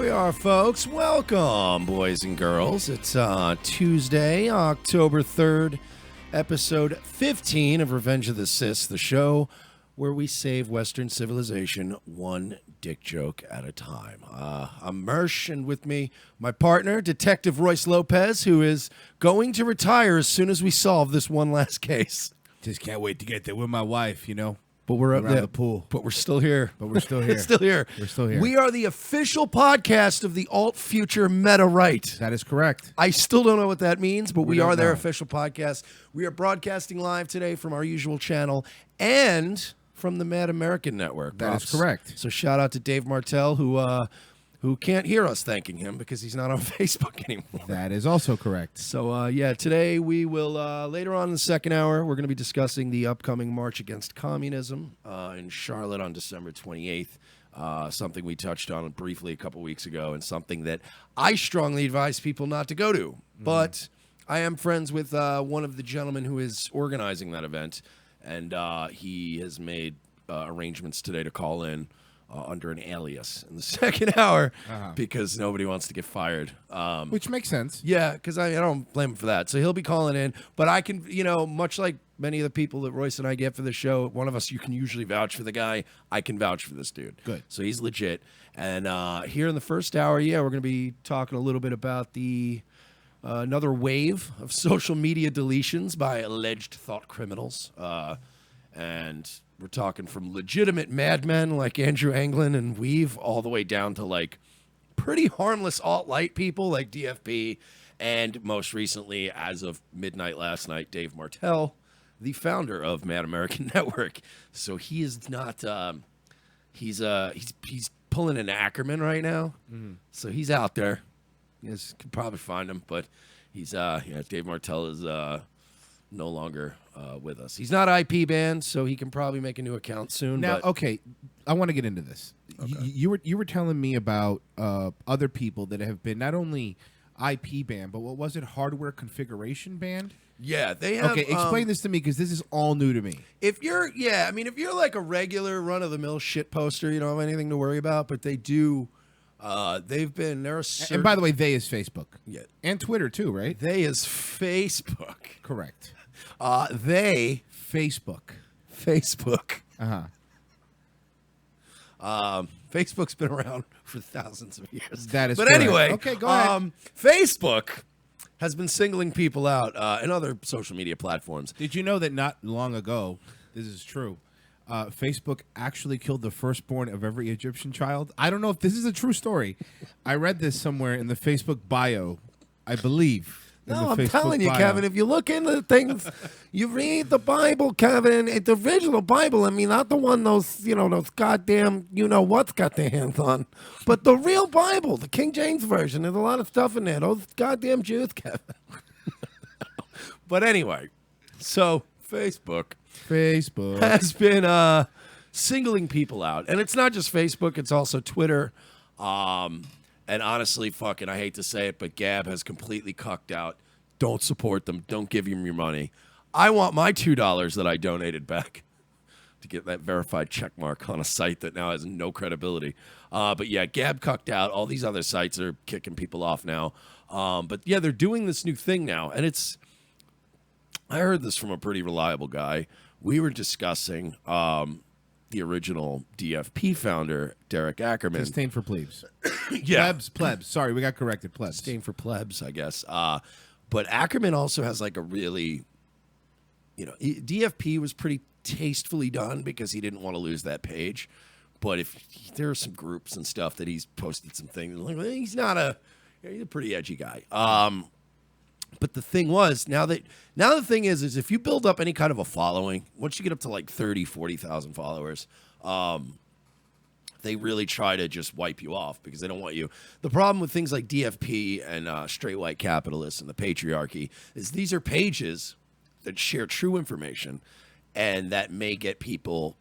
we are, folks. Welcome, boys and girls. It's Tuesday, October 3rd, episode 15 of Revenge of the Sis, the show where we save Western civilization one dick joke at a time. I'm Mersh, and with me, my partner, Detective Royce Lopez, who is going to retire as soon as we solve this one last case. Just can't wait to get there with my wife, you know. But we're up Around there. the pool. But we're still here. We're still here. Still here. We're still here. We are the official podcast of the alt future meta right. That is correct. I still don't know what that means, but we don't are their know. official podcast. We are broadcasting live today from our usual channel and from the Mad American Network. That is Props. correct. So shout out to Dave Martell, who can't hear us thanking him because he's not on Facebook anymore. That is also correct. So, today we will, later on in the second hour, we're going to be discussing the upcoming March Against Communism in Charlotte on December 28th, something we touched on briefly a couple weeks ago, and something that I strongly advise people not to go to. But I am friends with one of the gentlemen who is organizing that event, and he has made arrangements today to call in under an alias in the second hour because nobody wants to get fired. Which makes sense. Yeah, because I don't blame him for that. So he'll be calling in. But I can, much like many of the people that Royce and I get for the show, one of us, you can usually vouch for the guy. I can vouch for this dude. Good. So he's legit. And here in the first hour, we're going to be talking a little bit about the another wave of social media deletions by alleged thought criminals. And we're talking from legitimate madmen like Andrew Anglin and Weave all the way down to like pretty harmless alt-light people like DFP and most recently, as of midnight last night, Dave Martell, the founder of Mad American Network. So he is not he's pulling an Ackerman right now. So he's out there. You guys can probably find him, but he's Dave Martell is no longer with us. He's not IP banned, so he can probably make a new account soon. Now, but okay, I want to get into this. Okay. You were telling me about other people that have been not only IP banned, but what was it, hardware configuration banned? yeah, they have. Okay, explain this to me because this is all new to me. If you're, if you're like a regular run-of-the-mill shit poster, you don't have anything to worry about. But they do. They're a certain, And by the way, they is Facebook. Yeah. And Twitter too, right? they is Facebook. Correct. They Facebook. Facebook. Facebook's been around for thousands of years. That is But correct. anyway, Okay, go ahead. Facebook has been singling people out in other social media platforms. Did you know that not long ago, this is true, Facebook actually killed the firstborn of every Egyptian child? I don't know if this is a true story. I read this somewhere in the Facebook bio, I believe. No, I'm telling you, Kevin, if you look into things, you read the Bible, Kevin, the original Bible, I mean, not the one those goddamn, what's got their hands on, but the real Bible, the King James Version, there's a lot of stuff in there. Those goddamn Jews, Kevin. But anyway, so Facebook has been singling people out. And it's not just Facebook, it's also Twitter. And honestly, fucking, I hate to say it, but Gab has completely cucked out. Don't support them. Don't give them your money. I want my $2 that I donated back to get that verified check mark on a site that now has no credibility. But yeah, Gab cucked out. All these other sites are kicking people off now. But yeah, they're doing this new thing now. And I heard this from a pretty reliable guy. We were discussing the original DFP founder, Derek Ackerman. Disdain for plebes. Yeah. Plebs. Sorry, we got corrected. Plebs. Disdain for plebs, I guess. But Ackerman also has like a really, DFP was pretty tastefully done because he didn't want to lose that page. But if there are some groups and stuff that he's posted some things, like he's a pretty edgy guy. But the thing was, now the thing is if you build up any kind of a following, once you get up to like 30, 40,000 followers, they really try to just wipe you off because they don't want you. The problem with things like DFP and straight white capitalists and the patriarchy is these are pages that share true information and that may get people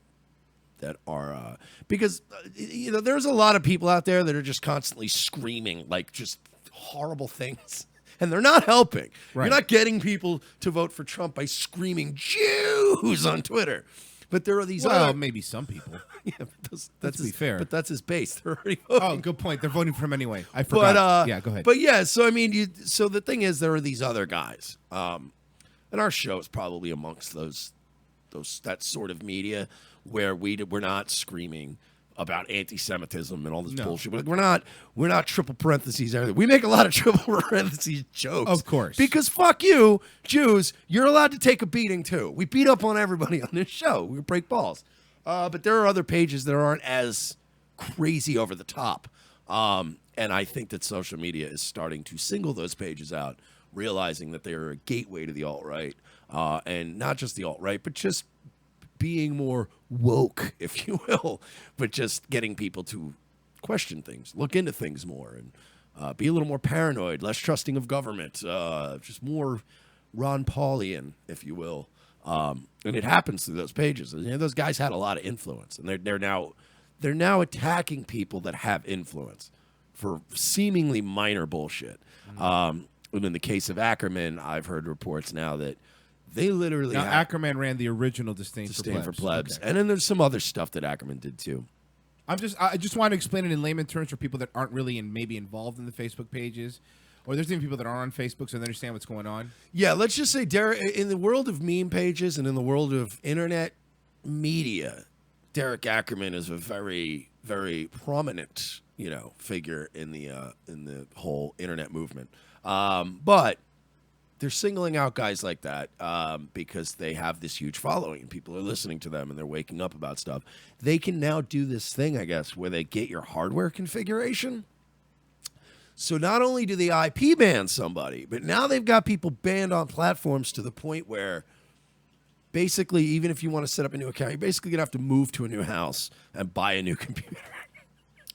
that are because there's a lot of people out there that are just constantly screaming like just horrible things. And they're not helping. Right. You're not getting people to vote for Trump by screaming Jews on Twitter. But there are these Well, other... maybe some people. Yeah, but Let's that's be fair. But that's his base. They're already Oh, good point. They're voting for him anyway. I forgot. Yeah, go ahead. But yeah, so I mean, so the thing is, there are these other guys, and our show is probably amongst those that sort of media where we're not screaming about anti-Semitism and all this bullshit. We're not triple parentheses everything. We make a lot of triple parentheses jokes, of course, because fuck you, Jews. You're allowed to take a beating too. We beat up on everybody on this show. We break balls, but there are other pages that aren't as crazy over the top, and I think that social media is starting to single those pages out, realizing that they are a gateway to the alt-right, and not just the alt-right, but just being more woke, if you will, but just getting people to question things, look into things more, and be a little more paranoid, less trusting of government, just more Ron Paulian, if you will. And it happens through those pages. You know, those guys had a lot of influence, and they're now attacking people that have influence for seemingly minor bullshit. And in the case of Ackerman, I've heard reports now that they literally... Now, Ackerman ran the original Disdain for Plebs. Okay. And then there's some other stuff that Ackerman did, too. I just want to explain it in layman terms for people that aren't really maybe involved in the Facebook pages. Or there's even people that aren't on Facebook, so they understand what's going on. Yeah, let's just say, Derek, in the world of meme pages and in the world of internet media, Derek Ackerman is a very, very prominent, figure in the whole internet movement. But they're singling out guys like that because they have this huge following and people are listening to them and they're waking up about stuff. They can now do this thing, I guess, where they get your hardware configuration. So not only do they IP ban somebody, but now they've got people banned on platforms to the point where basically, even if you want to set up a new account, you're basically going to have to move to a new house and buy a new computer.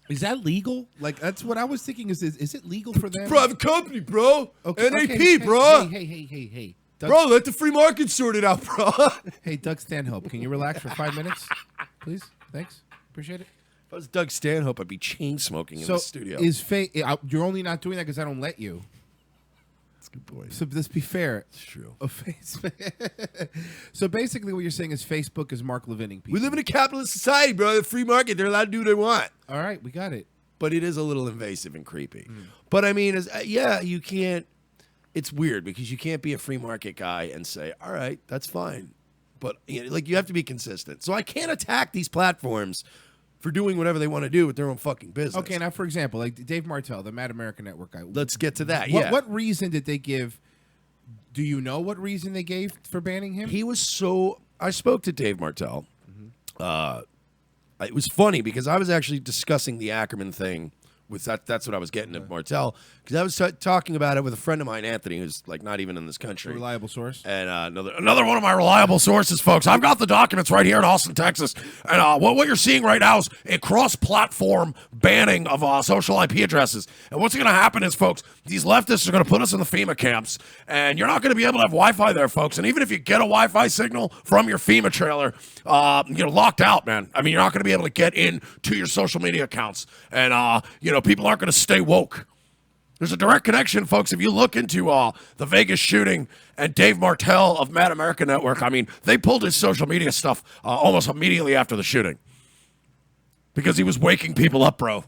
Is that legal? Like, that's what I was thinking. Is it legal for them? Private company, bro. Okay, NAP, okay. bro. Hey. Bro, let the free market sort it out, bro. Hey, Doug Stanhope, can you relax for 5 minutes, please? Thanks. Appreciate it. If I was Doug Stanhope, I'd be chain smoking in the studio. You're only not doing that because I don't let you. That's a good point. So let's be fair. It's true. So basically what you're saying is Facebook is Mark Levining people. We live in a capitalist society, bro. The free market, they're allowed to do what they want. All right, we got it. But it is a little invasive and creepy. But I mean, you can't. It's weird because you can't be a free market guy and say, all right, that's fine. But you have to be consistent. So I can't attack these platforms for doing whatever they want to do with their own fucking business. Okay, now for example, like Dave Martell, the Mad American Network guy. Let's get to that. What reason did they give? Do you know what reason they gave for banning him? He was so... I spoke to Dave Martell. It was funny because I was actually discussing the Ackerman thing with that's what I was getting at Martell, because I was talking about it with a friend of mine, Anthony, who's like not even in this country. A reliable source. And another one of my reliable sources, folks. I've got the documents right here in Austin, Texas. And what you're seeing right now is a cross-platform banning of social IP addresses. And what's going to happen is, folks, these leftists are going to put us in the FEMA camps, and you're not going to be able to have Wi-Fi there, folks. And even if you get a Wi-Fi signal from your FEMA trailer, you're locked out, man. I mean, you're not going to be able to get into your social media accounts. And, people aren't going to stay woke. There's a direct connection, folks. If you look into the Vegas shooting and Dave Martell of Mad American Network, I mean, they pulled his social media stuff almost immediately after the shooting because he was waking people up, bro.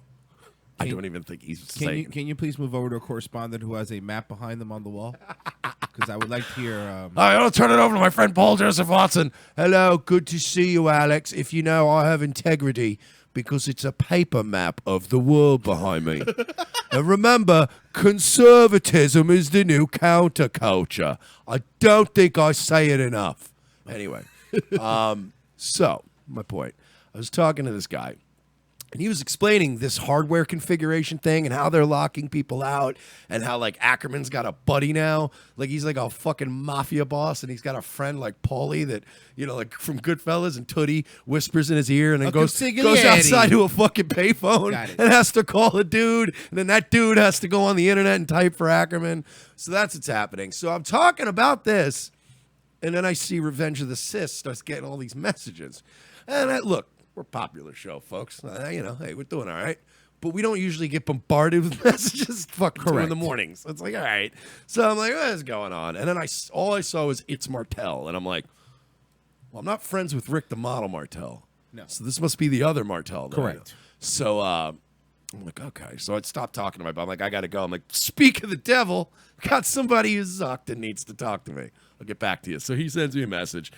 I don't even think he's saying. Can you please move over to a correspondent who has a map behind them on the wall? Because I would like to hear... I'm going to turn it over to my friend Paul Joseph Watson. Hello, good to see you, Alex. If you know, I have integrity because it's a paper map of the world behind me. And remember, conservatism is the new counterculture. I don't think I say it enough. Anyway, so my point. I was talking to this guy, and he was explaining this hardware configuration thing and how they're locking people out and how, like, Ackerman's got a buddy now. Like, he's like a fucking mafia boss, and he's got a friend like Paulie that, like from Goodfellas, and Tootie whispers in his ear and then goes outside to a fucking payphone and has to call a dude. And then that dude has to go on the internet and type for Ackerman. So that's what's happening. So I'm talking about this, and then I see Revenge of the Sis starts getting all these messages. And look, we're a popular show, folks. Hey, we're doing all right. But we don't usually get bombarded with messages fucking 2 in the morning. So it's like, all right. So I'm like, what is going on? And then all I saw was It's Martell. And I'm like, well, I'm not friends with Rick the Model Martel. No. So this must be the other Martel. That I know. Correct. So I'm like, okay. So I'd stop talking to my buddy. I'm like, I got to go. I'm like, speak of the devil, got somebody who's zucked and needs to talk to me. I'll get back to you. So he sends me a message.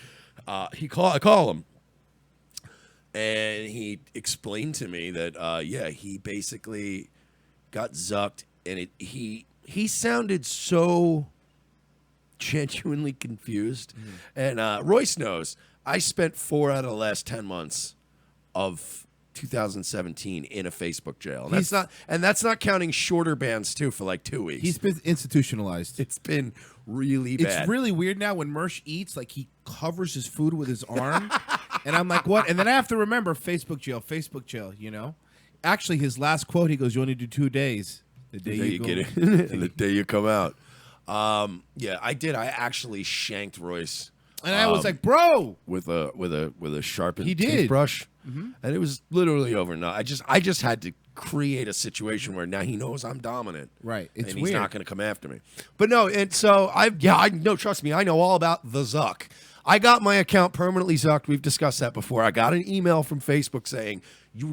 I call him. And he explained to me that, he basically got zucked. And he sounded so genuinely confused. And Royce knows I spent 4 out of the last 10 months of 2017 in a Facebook jail. And that's not counting shorter bans too for like 2 weeks. He's been institutionalized. It's been really bad. It's really weird now when Mersh eats, like he covers his food with his arm. And I'm like, what? And then I have to remember Facebook jail, you know? Actually, his last quote, he goes, you only do 2 days. The day you get in and the day you come out. I did. I actually shanked Royce. And I was like, bro, with a sharpened He did. toothbrush. And it was literally over. No, I just had to create a situation where now he knows I'm dominant. Right. It's and he's weird. not going to come after me. But no, and so I know, trust me, I know all about the Zuck. I got my account permanently zucked. We've discussed that before. I got an email from Facebook saying, you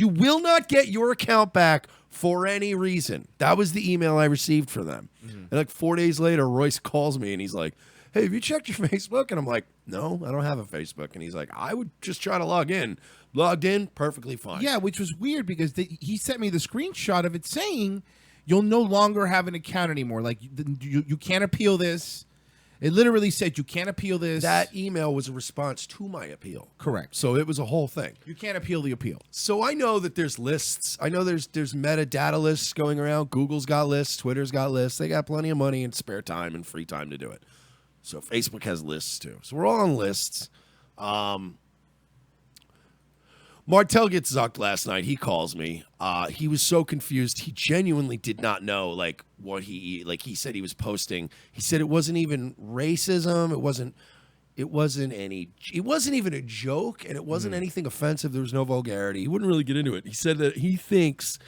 will not get your account back for any reason. That was the email I received for them. And like 4 days later, Royce calls me and he's like, hey, have you checked your Facebook? And I'm like, no, I don't have a Facebook. And he's like, I would just try to log in. Logged in, perfectly fine. Yeah, which was weird because he sent me the screenshot of it saying you'll no longer have an account anymore. Like you can't appeal this. It literally said you can't appeal this. That email was a response to my appeal. Correct. So it was a whole thing. You can't appeal the appeal. So I know that there's lists. I know there's metadata lists going around. Google's got lists. Twitter's got lists. They got plenty of money and spare time and free time to do it. So Facebook has lists too. So we're all on lists. Martel gets zucked last night. He calls me. He was so confused. He genuinely did not know what he said he was posting. He said it wasn't even racism. It wasn't even a joke, and it wasn't anything offensive. There was no vulgarity. He wouldn't really get into it. He said that he thinks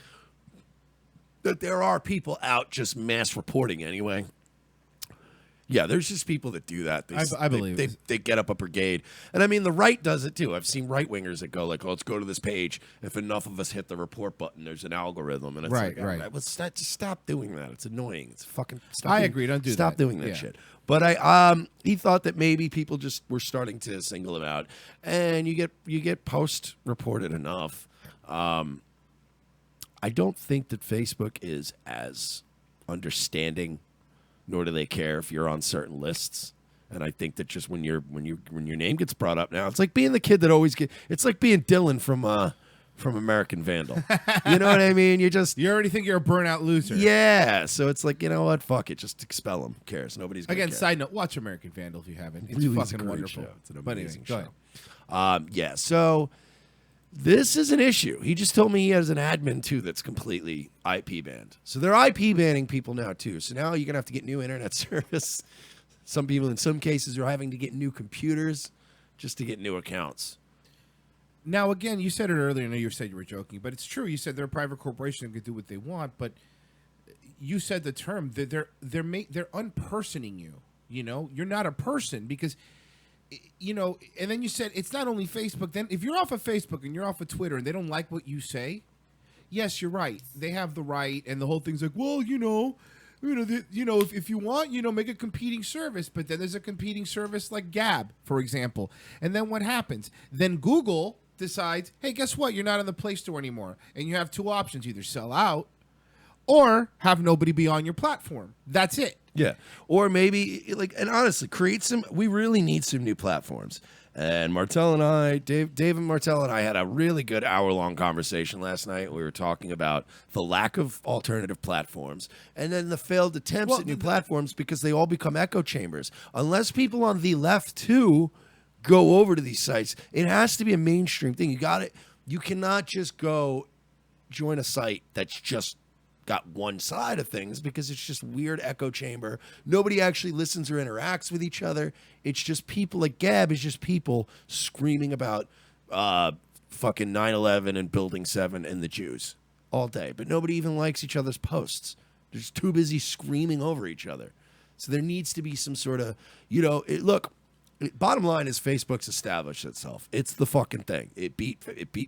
that there are people out just mass reporting anyway. Yeah, there's just people that do that. I believe they get up a brigade. And I mean, the right does it too. I've seen right-wingers that go like, oh, let's go to this page. If enough of us hit the report button, there's an algorithm. And it's right. Well, just stop doing that. It's annoying. It's fucking stop. I agree. Don't do stop that. doing that Yeah. shit. But he thought that maybe people just were starting to single him out. And you get post-reported enough. I don't think that Facebook is as understanding, nor do they care if you're on certain lists. And I think that just when your name gets brought up now, it's like being the kid that always it's like being Dylan from American Vandal. You know what I mean? You already think you're a burnout loser. Yeah. So it's like, you know what? Fuck it. Just expel him. Who cares? Nobody's gonna Again, care. side note, watch American Vandal if you haven't. It's Really is a fucking great wonderful. show. It's an But amazing anyway, show. go ahead. Yeah. So this is an issue. He just told me he has an admin too that's completely IP banned. So they're IP banning people now too. So now you're gonna have to get new internet service. Some people, in some cases, are having to get new computers just to get new accounts. Now, again, you said it earlier. I know you said you were joking, but it's true. You said they're a private corporation and can do what they want. But you said the term that they're unpersoning you. You know, you're not a person because. You know, and then you said it's not only Facebook. Then if you're off of Facebook and you're off of Twitter and they don't like what you say, yes, you're right. They have the right, and the whole thing's like, well, if you want, make a competing service. But then there's a competing service like Gab, for example. And then what happens? Then Google decides, hey, guess what? You're not on the Play Store anymore, and you have two options: either sell out or have nobody be on your platform. That's it. Yeah. Or maybe, and honestly, we really need some new platforms. And Martel and I, Dave and Martel and I had a really good hour-long conversation last night. We were talking about the lack of alternative platforms and then the failed attempts at new platforms because they all become echo chambers. Unless people on the left, too, go over to these sites, it has to be a mainstream thing. You cannot just go join a site that's just got one side of things because it's just weird echo chamber. Nobody actually listens or interacts with each other. It's just people. Like Gab is just people screaming about fucking 9/11 and Building 7 and the Jews all day. But nobody even likes each other's posts. They're just too busy screaming over each other. So there needs to be some sort of, look, bottom line is Facebook's established itself. It's the fucking thing. It beat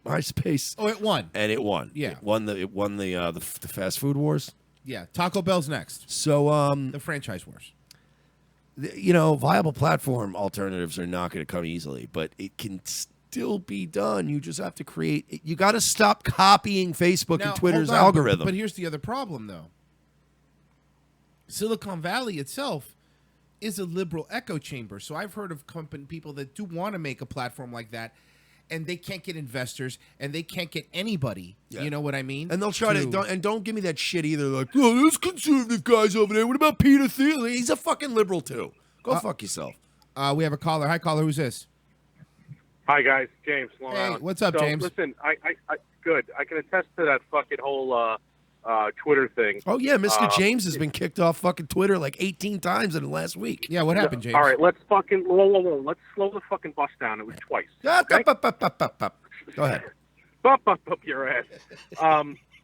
MySpace. Oh, it won. And it won. Yeah. It won the fast food wars. Yeah, Taco Bell's next. So the franchise wars. Viable platform alternatives are not going to come easily, but it can still be done. You just have to create. You got to stop copying Facebook and Twitter's hold on, algorithm. But here's the other problem, though. Silicon Valley itself is a liberal echo chamber. So I've heard of people that do want to make a platform like that, and they can't get investors, and they can't get anybody. Yeah. You know what I mean? And they'll try to don't give me that shit either. Like, oh, those conservative guys over there. What about Peter Thiel? He's a fucking liberal too. Go fuck yourself. We have a caller. Hi, caller. Who's this? Hi guys, James. Long Hey, Island. what's up, James? Listen, I good. I can attest to that fucking whole Twitter thing. Oh yeah, Mr. James has been kicked off fucking Twitter like 18 times in the last week. Yeah, what happened, James? All right, let's fucking whoa. Let's slow the fucking bus down. It was twice. Okay? Go ahead. Up your ass.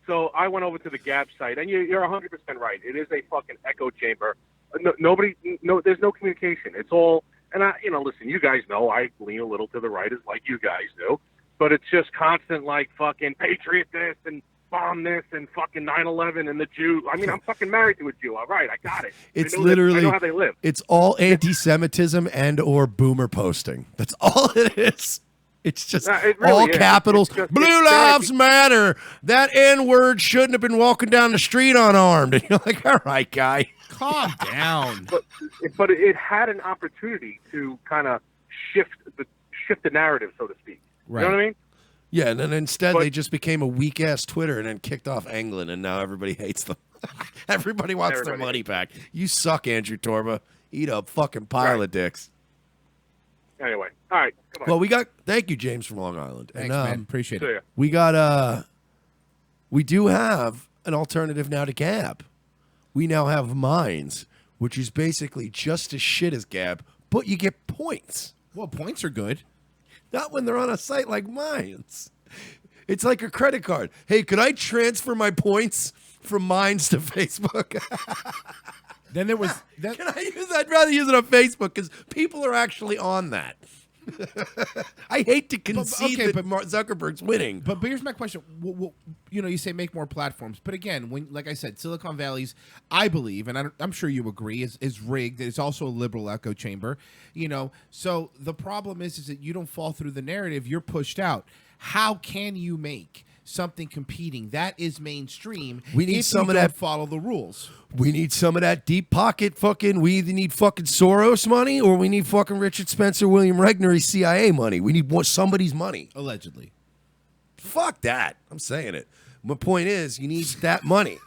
So I went over to the Gab site, and you're 100% right. It is a fucking echo chamber. There's no communication. It's all, and listen, you guys know I lean a little to the right, as like you guys do, but it's just constant like fucking patriot this and bomb this and fucking 9/11 and the Jew. I mean, I'm fucking married to a Jew. All right, I got it. It's I know literally I know how they live. It's all anti-Semitism and or boomer posting. That's all it is. It's just It really all is. capitals. It's just- Blue it's lives therapy. matter. That N-word shouldn't have been walking down the street unarmed. And you're like, all right, guy. Calm down. But it had an opportunity to kind of shift the narrative, so to speak. Right. You know what I mean? Yeah, and then instead But- they just became a weak-ass Twitter and then kicked off England, and now everybody hates them. Everybody wants their money back. You suck, Andrew Torba. Eat a fucking pile of dicks. Anyway, all right. Come on. Well, thank you, James from Long Island. Thanks, man. Appreciate See it. ya. We do have an alternative now to Gab. We now have Minds, which is basically just as shit as Gab, but you get points. Well, points are good. Not when they're on a site like Minds. It's like a credit card. Hey, could I transfer my points from Minds to Facebook? Then there was Can I use that? I'd rather use it on Facebook because people are actually on that. I hate to concede that Mark Zuckerberg's winning. But here's my question. You say make more platforms. But again, like I said, Silicon Valley's, I believe, and I'm sure you agree, is rigged. It's also a liberal echo chamber. So the problem is that you don't fall through the narrative. You're pushed out. How can you make something competing that is mainstream? We need if some you of don't that. Follow the rules. We need some of that deep pocket fucking. We either need fucking Soros money or we need fucking Richard Spencer, William Regnery, CIA money. We need somebody's money. Allegedly. Fuck that. I'm saying it. My point is, you need that money.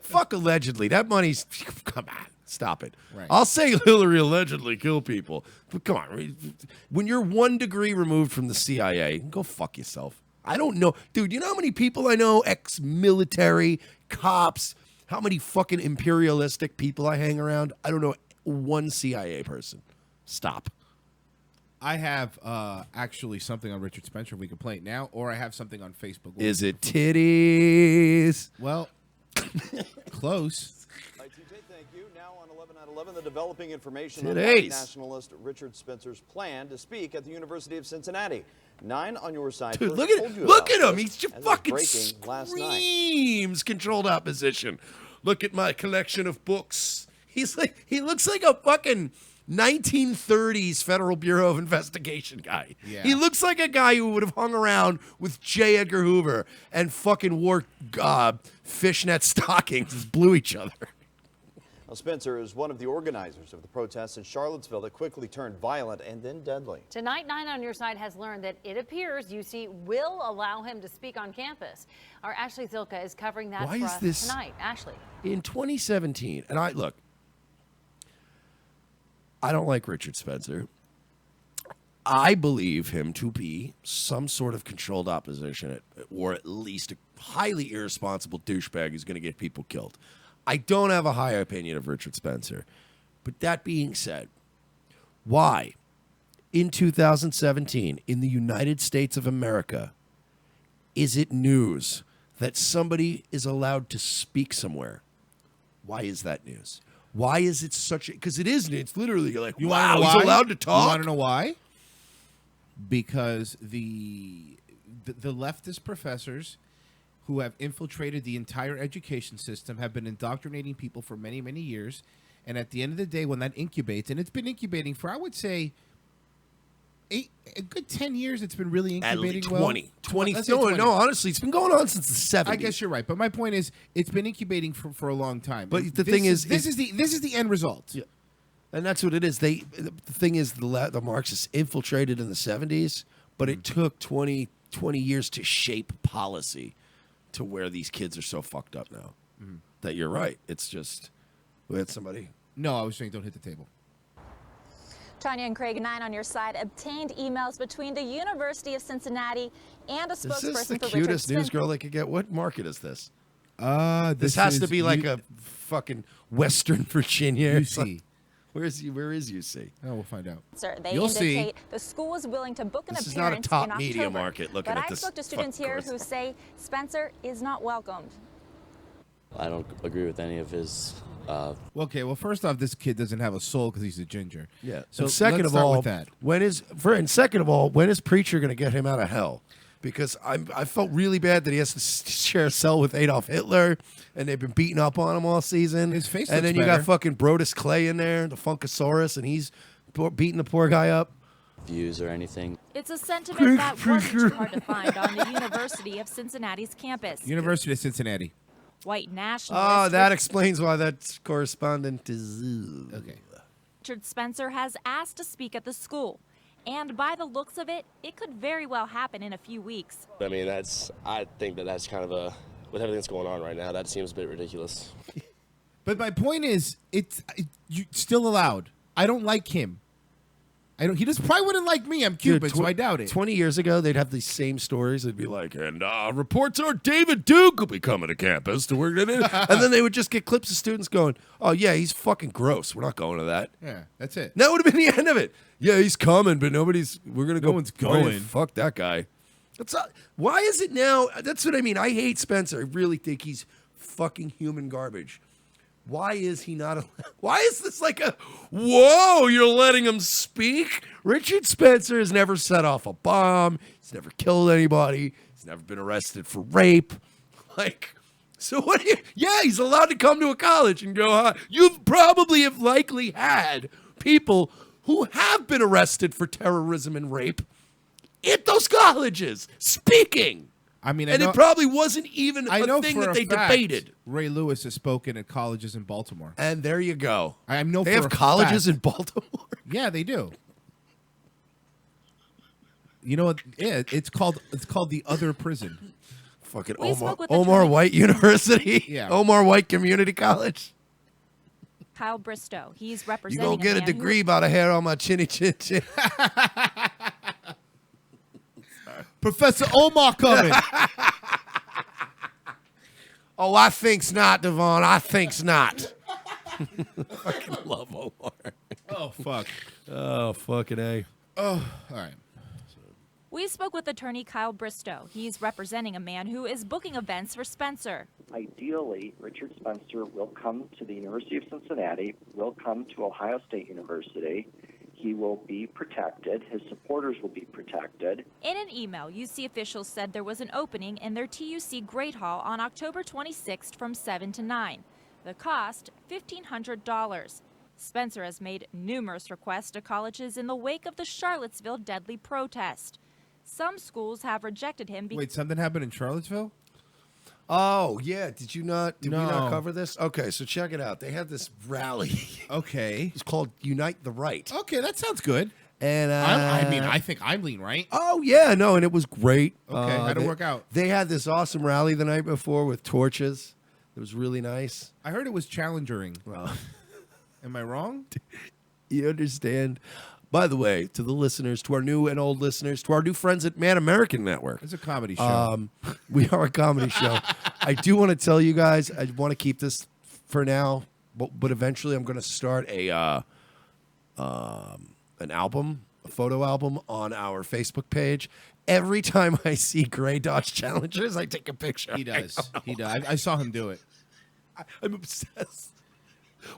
Fuck allegedly. That money's. Come on. Stop it. Right. I'll say Hillary allegedly killed people. But come on. When you're 1 degree removed from the CIA, go fuck yourself. I don't know. Dude, you know how many people I know? Ex-military, cops. How many fucking imperialistic people I hang around? I don't know one CIA person. Stop. I have actually something on Richard Spencer. We can play it now, or I have something on Facebook. Is it titties? Well, close. Thank you. Now on 11 at 11, the developing information on Today's. white nationalist Richard Spencer's plan to speak at the University of Cincinnati. 9 on your side. Dude, first look told at you look about at him. this He's just as it was fucking breaking last night. screams controlled opposition. Look at my collection of books. He looks like a fucking 1930s Federal Bureau of Investigation guy. Yeah. He looks like a guy who would have hung around with J. Edgar Hoover and fucking wore fishnet stockings and blew each other. Now, Spencer is one of the organizers of the protests in Charlottesville that quickly turned violent and then deadly. Tonight, 9 on your side has learned that it appears UC will allow him to speak on campus. Our Ashley Zilka is covering that Why for is us this- tonight. Ashley. In 2017, and I don't like Richard Spencer. I believe him to be some sort of controlled opposition, or at least a highly irresponsible douchebag who's going to get people killed. I don't have a high opinion of Richard Spencer. But that being said, why, in 2017, in the United States of America, is it news that somebody is allowed to speak somewhere? Why is that news? Why is it such? Because it isn't. It's literally you're like, You wow, wanna know he's why? allowed to talk. You want to know why? Because the leftist professors who have infiltrated the entire education system have been indoctrinating people for many, many years. And at the end of the day, when that incubates, and it's been incubating for, I would say, a good 10 years, it's been really At incubating least well. 20. Let's say No, 20. no, honestly, it's been going on since the 70s. I guess you're right, but my point is, it's been incubating for a long time. But And the this thing is, this is the end result. Yeah. And that's what it is. The thing is, the Marxists infiltrated in the 70s, but it took 20 years to shape policy to where these kids are so fucked up now. That you're right. It's just, we had somebody. No, I was saying don't hit the table. Tanya and Craig, 9 on your side, obtained emails between the University of Cincinnati and a Is this spokesperson the for cutest Richard news Spencer. girl they could get? What market is this? This has to is be like U- a fucking Western Virginia. It's UC. like- where is UC? Oh, we'll find out. They You'll see. indicate the school is willing to book an This is not a appearance top in media October. market looking but at I this spoke to students fucking here course. who say Spencer is not welcomed. I don't agree with any of his. Okay, well, first off, this kid doesn't have a soul because he's a ginger. Yeah. So And second let's of start all, with that. when is Preacher going to get him out of hell? Because I felt really bad that he has to share a cell with Adolf Hitler, and they've been beating up on him all season. His face and then looks you got better. fucking Brodus Clay in there, the Funkasaurus, and he's beating the poor guy up. Views or anything. It's a sentiment that wasn't too hard to find on the University of Cincinnati's campus. University of Cincinnati. White nationalists. Oh, that explains why that correspondent is. Okay. Richard Spencer has asked to speak at the school. And by the looks of it, it could very well happen in a few weeks. I mean, I think that's kind of with everything that's going on right now, that seems a bit ridiculous. But my point is, you still allowed. I don't like him. He just probably wouldn't like me. I'm Cuban, so I doubt it. 20 years ago, they'd have these same stories. They'd be like, and reports are David Duke will be coming to campus to work at it. And then they would just get clips of students going, oh, yeah, he's fucking gross. We're not going to that. Yeah, that's it. That would have been the end of it. Yeah, he's coming, but we're going to go. No one's going. Fuck that guy. Why is it now? That's what I mean. I hate Spencer. I really think he's fucking human garbage. Why is he not? Why is this like a, whoa, you're letting him speak? Richard Spencer has never set off a bomb. He's never killed anybody. He's never been arrested for rape. Like, so what? Yeah, he's allowed to come to a college and go, you probably have likely had people who have been arrested for terrorism and rape at those colleges speaking. I mean, it probably wasn't even a thing that they debated. Ray Lewis has spoken at colleges in Baltimore. And there you go. I know they for have a colleges fact. in Baltimore. Yeah, they do. You know what? Yeah, it's called the Other Prison. Fucking We spoke with Omar attorney- White University. Yeah. Omar White Community College. Kyle Bristow. He's You representing gonna get a man who- degree by the hair on my chinny chin chin. Professor Omar coming. Oh, I think's not, Devon. I think's not. I fucking love Omar. Oh, fuck. Oh, fucking A. Oh, all right. We spoke with attorney Kyle Bristow. He's representing a man who is booking events for Spencer. Ideally, Richard Spencer will come to the University of Cincinnati, will come to Ohio State University. He will be protected. His supporters will be protected. In an email, UC officials said there was an opening in their TUC Great Hall on October 26th from 7 to 9. The cost, $1,500. Spencer has made numerous requests to colleges in the wake of the Charlottesville deadly protest. Some schools have rejected him because Wait, something happened in Charlottesville? Oh, yeah. Did we not No. cover this? Okay, so check it out. They had this rally. Okay. It's called Unite the Right. Okay, that sounds good. And I think I lean right. oh yeah, no, and it was great. Okay, how'd it they- work out? They had this awesome rally the night before with torches. It was really nice. I heard it was challenging. Well, Am I wrong? you understand. By the way, to the listeners, to our new and old listeners, to our new friends at Man American Network. It's a comedy show. We are a comedy show. I do want to tell you guys, I want to keep this for now, but eventually I'm going to start an album, a photo album on our Facebook page. Every time I see Gray Dodge Challengers, I take a picture. He does. He does. I saw him do it. I'm obsessed.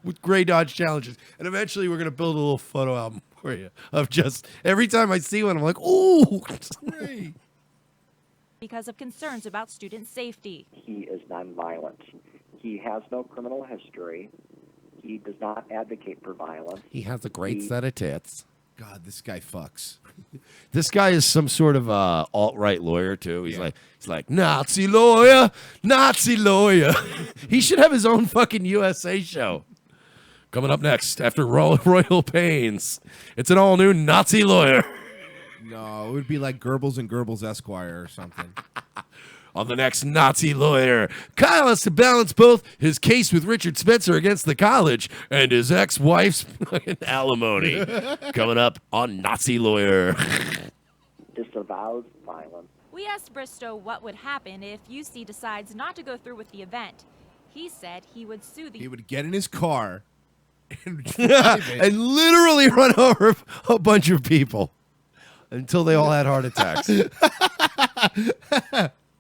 with Gray Dodge Challenges. And eventually we're going to build a little photo album for you of just every time I see one, I'm like, ooh. Great. Because of concerns about student safety. He is nonviolent. He has no criminal history. He does not advocate for violence. He has a great set of tits. God, this guy fucks. This guy is some sort of alt-right lawyer too. He's like Nazi lawyer, Nazi lawyer. He should have his own fucking USA show. Coming up next after Royal Pains, it's an all-new Nazi lawyer. No, it would be like Goebbels and Goebbels Esquire or something. On the next Nazi lawyer, Kyle has to balance both his case with Richard Spencer against the college and his ex-wife's alimony. Coming up on Nazi lawyer. Disavows violence. We asked Bristow what would happen if UC decides not to go through with the event. He said he would sue the... He would get in his car and drive it. And literally run over a bunch of people until they all had heart attacks.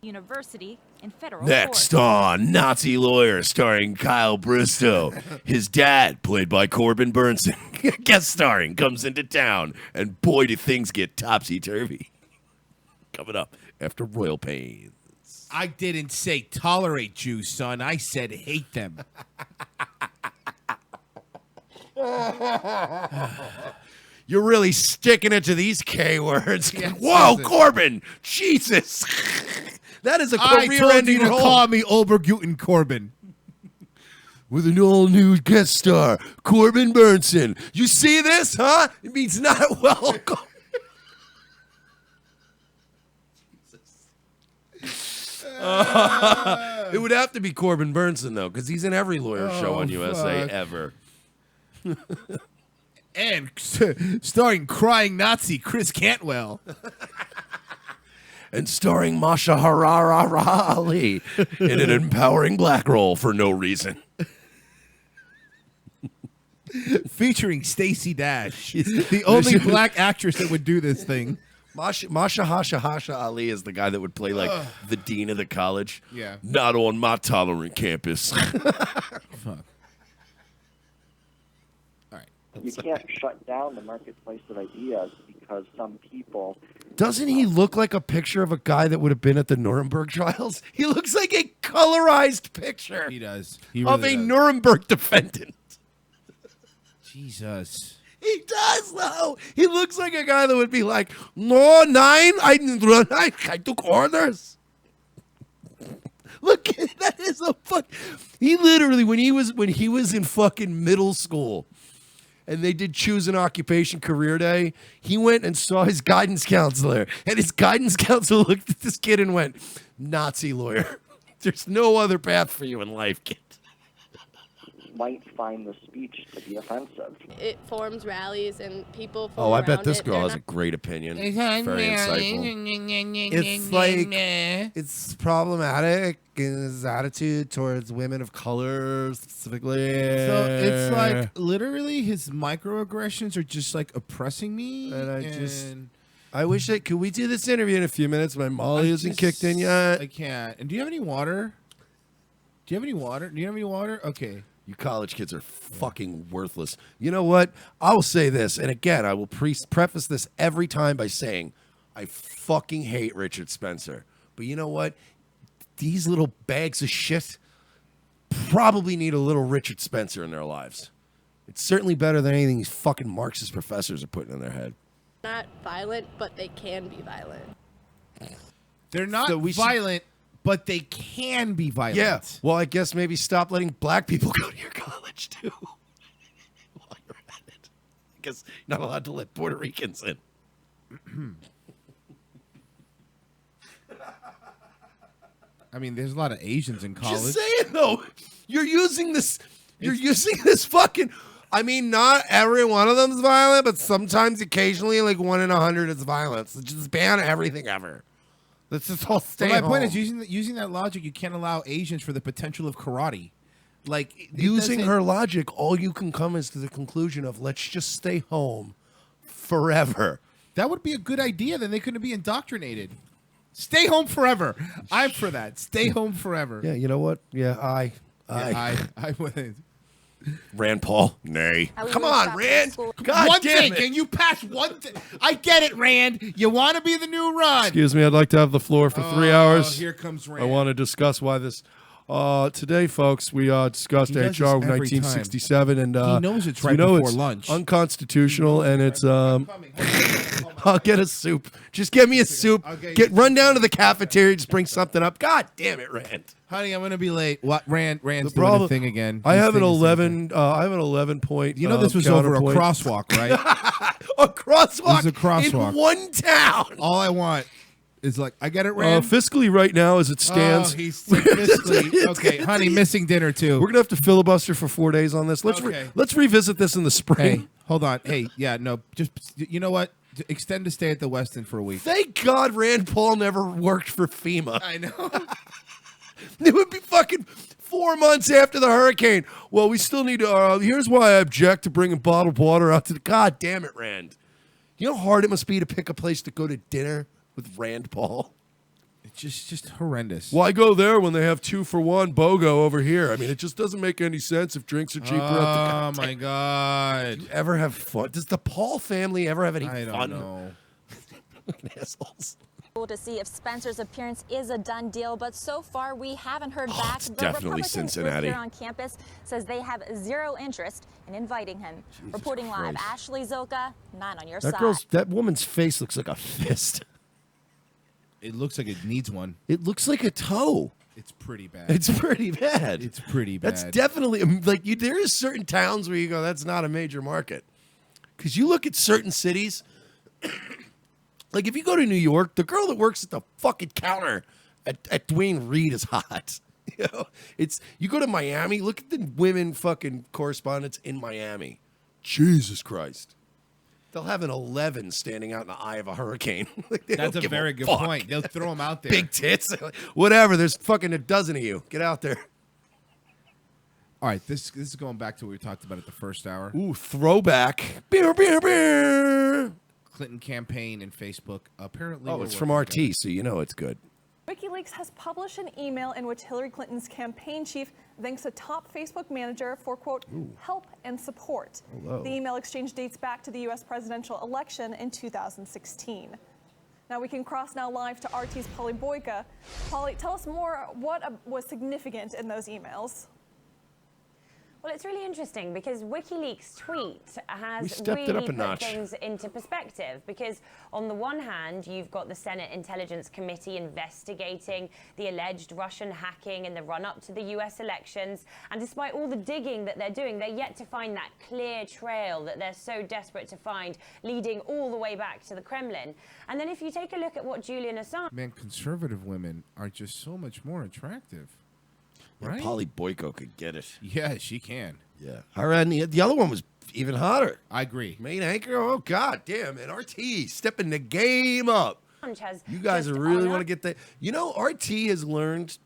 University in federal Next court. on Nazi Lawyer, starring Kyle Bristow. His dad, played by Corbin Burnson, guest starring, comes into town, and boy, do things get topsy-turvy. Coming up after Royal Pains. I didn't say tolerate Jews, son. I said hate them. You're really sticking it to these K words. Yes, Whoa, listen. Corbin! Jesus! That is a I told you career-ending to role. call me Oberguten Corbin. With an all-new guest star, Corbin Burnson. You see this, huh? It means not welcome. It would have to be Corbin Burnson, though, because he's in every lawyer show on USA fuck. ever. And starring crying Nazi Chris Cantwell. And starring Masha Harara Ali in an empowering black role for no reason. Featuring Stacey Dash, the only black actress that would do this thing. Masha Hasha Ali is the guy that would play like the dean of the college. Yeah. Not on my tolerant campus. Fuck. All right. You can't shut down the marketplace of ideas because some people... Doesn't he look like a picture of a guy that would have been at the Nuremberg trials? He looks like a colorized picture. He does. He of really a does. Nuremberg defendant. Jesus. He does, though. He looks like a guy that would be like, no, I took orders. Look, that is a fuck. He literally, when he was in fucking middle school, and they did choose an occupation career day, he went and saw his guidance counselor, and his guidance counselor looked at this kid and went, Nazi lawyer. There's no other path for you in life, kid. might find the speech to be offensive. It forms rallies and people form Oh, I bet around this it. girl They're has a not- great opinion. Very insightful. It's like it's problematic in his attitude towards women of color specifically. So it's like literally his microaggressions are just like oppressing me. And I wish could we do this interview in a few minutes? My Molly isn't kicked in yet. I can't. And do you have any water? Do you have any water? Do you have any water? Okay. You college kids are fucking worthless. You know what? I will say this, and again, I will preface this every time by saying I fucking hate Richard Spencer. But you know what? These little bags of shit probably need a little Richard Spencer in their lives. It's certainly better than anything these fucking Marxist professors are putting in their head. Not violent, but they can be violent. They're not So we should- violent, but they can be violent. Yeah. Well, I guess maybe stop letting black people go to your college too. While you're at it. I guess you're not allowed to let Puerto Ricans in. I mean, there's a lot of Asians in college. Just saying though, you're using this. You're using this fucking. I mean, not every one of them is violent, but sometimes, occasionally, like 1 in 100 is violence. Just ban everything ever. Let's just all stay But my home. point is, using that logic, you can't allow Asians for the potential of karate. Like it Using doesn't- her logic, all you can come is to the conclusion of let's just stay home forever. That would be a good idea. Then they couldn't be indoctrinated. Stay home forever. I'm for that. Stay home forever. Yeah, you know what? Yeah, I would. Rand Paul, nay. I will Come reach on, out to Rand. school- God one damn thing. it. Can you pass one thing? I get it, Rand. You want to be the new Run. Excuse me, I'd like to have the floor for 3 hours. Here comes I Rand. want to discuss why this. Today, folks, we discussed He does HR this every 1967, and He knows it's right we know before it's lunch. unconstitutional, and it's I'll get a soup. Just get me a soup. Run down to the cafeteria. Just bring something up. God damn it, Rand. Honey, I'm gonna be late. What? Rand's The doing problem- a thing again. I He's have an doing his 11. I have an 11 point. You know this was over a counterpoint. crosswalk, right? A crosswalk. This is a crosswalk. In one town. All I want is like I get it, Rand. Fiscally, right now, as it stands, Oh, he's fiscally okay, honey. Missing dinner too. we're gonna have to filibuster for 4 days on this. Let's Okay. let's revisit this in the spring. Hey, hold on. Hey, yeah, no, just you know what? Extend to stay at the Westin for a week. Thank God Rand Paul never worked for FEMA. I know. It would be fucking 4 months after the hurricane. Well, we still need to. Here's why I object to bringing bottled water out to the. God damn it, Rand. You know how hard it must be to pick a place to go to dinner with Rand Paul? It's just horrendous. Why go there when they have 2-for-1 BOGO over here? I mean, it just doesn't make any sense if drinks are cheaper. Oh my God. Do you ever have fun? Does the Paul family ever have any I fun? don't know. Assholes. To see if Spencer's appearance is a done deal, but so far we haven't heard back. it's The definitely Republican Cincinnati. group here on campus says they have zero interest in inviting him. Reporting live, Christ. Ashley Zilka, 9 on your That side. that woman's face looks like a fist. It looks like it needs one. It looks like a toe. It's pretty bad. It's pretty bad. It's pretty bad. That's definitely like you. There is certain towns where you go, that's not a major market, because you look at certain cities. Like if you go to New York, the girl that works at the fucking counter at Dwayne Reed is hot. You know, it's you go to Miami. Look at the women fucking correspondents in Miami. Jesus Christ. They'll have an 11 standing out in the eye of a hurricane. Like, they That's don't a give very good fuck. point. They'll throw them out there. Big tits. Whatever. There's fucking a dozen of you. Get out there. All right, this is going back to what we talked about at the first hour. Ooh, throwback. Beer, beer, beer. Clinton campaign and Facebook. Apparently, Oh, we're it's from working RT, so you know it's good. WikiLeaks has published an email in which Hillary Clinton's campaign chief thanks a top Facebook manager for, quote, help and support. Hello. The email exchange dates back to the U.S. presidential election in 2016. Now we can cross now live to RT's Polly Boyka. Polly, tell us more what was significant in those emails. Well, it's really interesting because WikiLeaks tweet We has stepped it really up a put notch. things into perspective, because on the one hand, you've got the Senate Intelligence Committee investigating the alleged Russian hacking in the run-up to the US elections, and despite all the digging that they're doing, they're yet to find that clear trail that they're so desperate to find, leading all the way back to the Kremlin. And then if you take a look at what Julian Assange... Man, conservative women are just so much more attractive. Right? Polly Boyko could get it. Yeah, she can. Yeah. All right, and the other one was even hotter. I agree. Main anchor, oh, God damn it. RT, stepping the game up. has You guys just really on want to up- get that. You know, RT has learned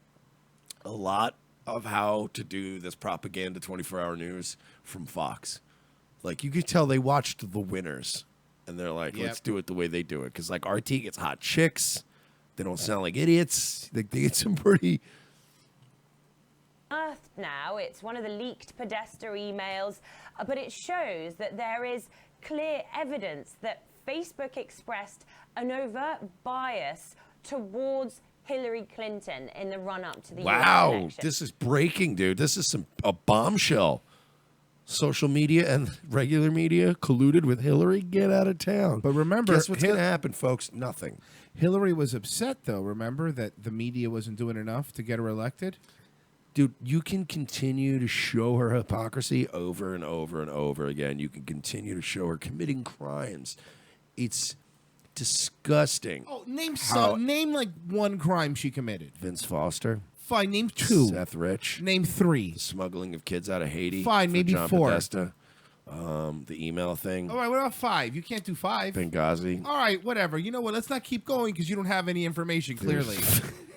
a lot of how to do this propaganda 24-hour news from Fox. Like, you could tell they watched The Winners, and they're like, Yep. let's do it the way they do it. Because, like, RT gets hot chicks. They don't sound like idiots. They get some pretty... Unearthed now. It's one of the leaked Podesta emails, but it shows that there is clear evidence that Facebook expressed an overt bias towards Hillary Clinton in the run-up to the US Wow, election. this is breaking, dude. This is a bombshell. Social media and regular media colluded with Hillary. Get out of town. But remember, guess what's going to happen, folks? Nothing. Hillary was upset, though, remember, that the media wasn't doing enough to get her elected? Dude, you can continue to show her hypocrisy over and over and over again. You can continue to show her committing crimes. It's disgusting. Oh, name How- name like one crime she committed. Vince Foster. Fine, name two. Seth Rich. Name three. The smuggling of kids out of Haiti. Fine, for maybe John four. Podesta. The email thing. All right, what about five? You can't do five. Benghazi. All right, whatever. You know what? Let's not keep going because you don't have any information, clearly.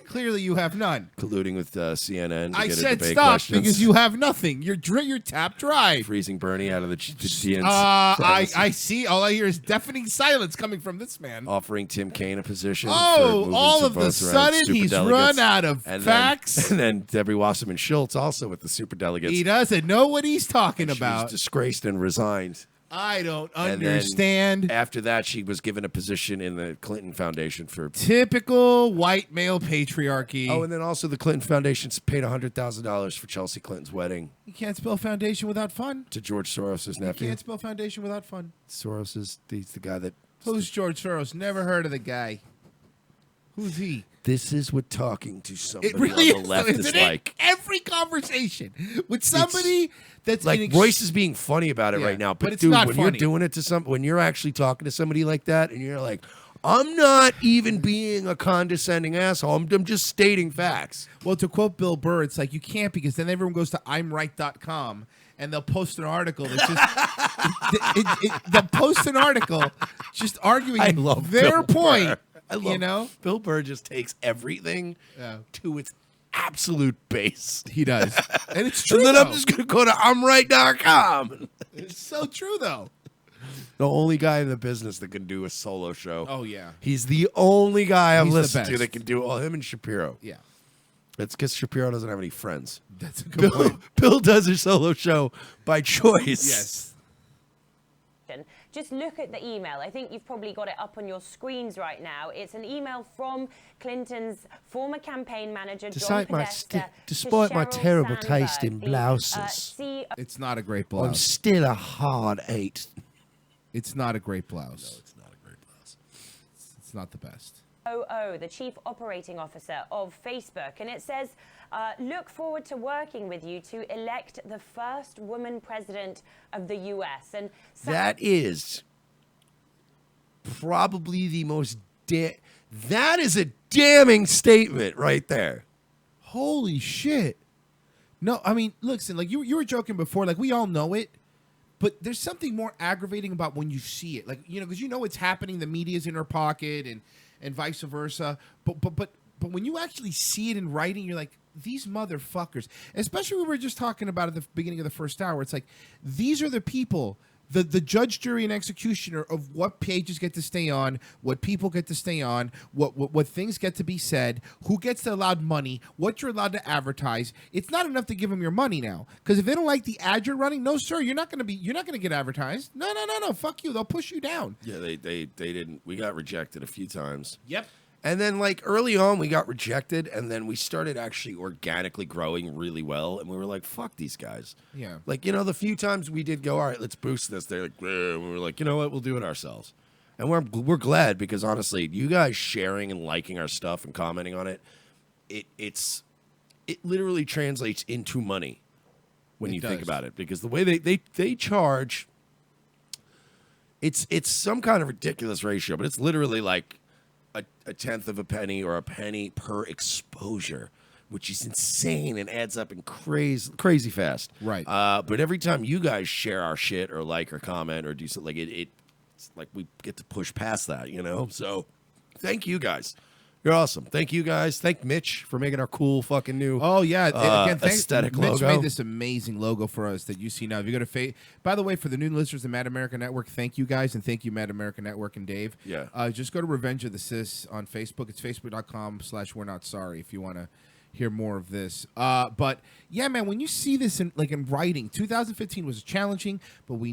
Clearly, you have none. Colluding with CNN. To I get a said debate stop questions. because you have nothing. You're tapped dry. Freezing Bernie out of the DNC. I see. All I hear is deafening silence coming from this man. Offering Tim Kaine a position. Oh, for moving all some of the votes around sudden he's superdelegates. run out of And facts. And then Debbie Wasserman Schultz also with the superdelegates. He doesn't know what he's talking She about. was disgraced and resigned. I don't And then understand. after that, she was given a position in the Clinton Foundation for. Typical white male patriarchy. Oh, and then also the Clinton Foundation paid $100,000 for Chelsea Clinton's wedding You can't spell foundation without fun. to George Soros' You nephew. can't spell foundation without fun. He's the guy that. Who's George Soros? Never heard of the guy. Who's he? This is what talking to somebody It really on the is, left isn't is it? like. Every conversation with somebody that's Like Royce is being funny about it Yeah, right now, but but it's dude, not when you're funny. doing it to when you're actually talking to somebody like that, and you're like, I'm not even being a condescending asshole. I'm just stating facts. Well, to quote Bill Burr, it's like you can't because then everyone goes to imright.com and they'll post an article that's just they'll post an article just arguing I love their Bill point. Burr. I love you know, Bill Burr just takes everything Yeah. to its absolute base. He does, and it's true. And then though. I'm just gonna go to I'mRight.com. It's so true, though. The only guy in the business that can do a solo show. Oh yeah, He's the only guy I've He's the listened to best. that can do all. Him and Shapiro. yeah. It's because Shapiro doesn't have any friends. That's a good point. Bill does his solo show by choice. Yes. Just look at the email. I think you've probably got it up on your screens right now. It's an email from Clinton's former campaign manager, John Podesta, Despite my to Sheryl terrible Sandberg, taste in the, blouses, CEO It's not a great I'm blouse. still a hard 8. It's not a great blouse. It's not a great blouse. It's not the best. the Chief Operating Officer of Facebook. And it says, look forward to working with you to elect the first woman president of the U.S. And That is probably the most. That is a damning statement right there. Holy shit. No, I mean, listen, like you were joking before, like we all know it, but there's something more aggravating about when you see it. Like, you know, because you know it's happening, the media's in her pocket and vice versa. But when you actually see it in writing, you're like, these motherfuckers, especially we were just talking about at the beginning of the first hour, it's like these are the people, the judge, jury, and executioner of what pages get to stay on, what people get to stay on, what things get to be said, who gets the allowed money, what you're allowed to advertise. It's not enough to give them your money now, because if they don't like the ad you're running, no sir, you're not gonna get advertised. No, fuck you. They'll push you down. Yeah, they didn't. We got rejected a few times. Yep. And then, like, early on, we got rejected, and then we started actually organically growing really well, and we were like, fuck these guys. Yeah. Like, you know, the few times we did go, all right, let's boost this, they're like, "Eh," and we were like, you know what, we'll do it ourselves. And we're glad, because honestly, you guys sharing and liking our stuff and commenting on it, it literally translates into money when you think about it, because the way they charge, it's some kind of ridiculous ratio, but it's literally like a tenth of a penny or a penny per exposure, which is insane and adds up in crazy fast. Right. But every time you guys share our shit or like or comment or do something, like it's like we get to push past that, you know? So thank you guys. You're awesome. Thank you guys. Thank Mitch for making our cool fucking new Again, thanks. aesthetic Mitch logo. made this amazing logo for us that you see now. If you go to by the way, for the new listeners of Mad America Network, thank you guys, and thank you Mad America Network and Dave. Yeah. Just go to Revenge of the Sis on Facebook. It's facebook.com/We're Not Sorry if you want to hear more of this. But yeah, man, when you see this in writing, 2015 was challenging, but we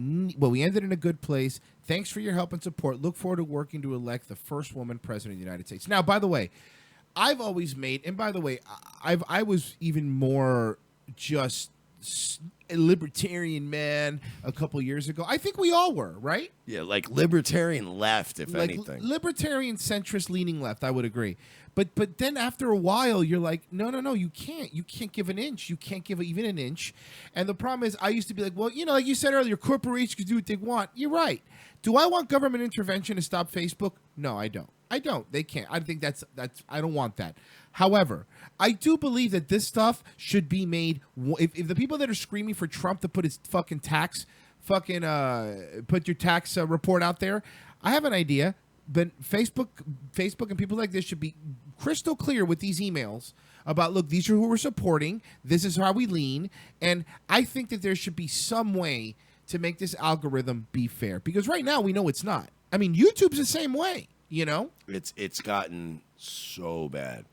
ended in a good place. Thanks for your help and support. Look forward to working to elect the first woman president of the United States. Now, by the way, I've always made, and by the way, I was even more just a libertarian man a couple years ago. I think we all were, right? Yeah, like libertarian left, if Like anything. libertarian centrist leaning left, I would agree. But then after a while, you're like, no, you can't give an inch. You can't give even an inch. And the problem is, I used to be like, well, you know, like you said earlier, corporations can do what they want. You're right. Do I want government intervention to stop Facebook? No, I don't. They can't. I think that's I don't want that. However, I do believe that this stuff should be made. If the people that are screaming for Trump to put his fucking put your tax report out there, I have an idea. But Facebook and people like this should be crystal clear with these emails about, look, these are who we're supporting. This is how we lean. And I think that there should be some way to make this algorithm be fair. Because right now we know it's not. I mean, YouTube's the same way, you know? It's gotten so bad.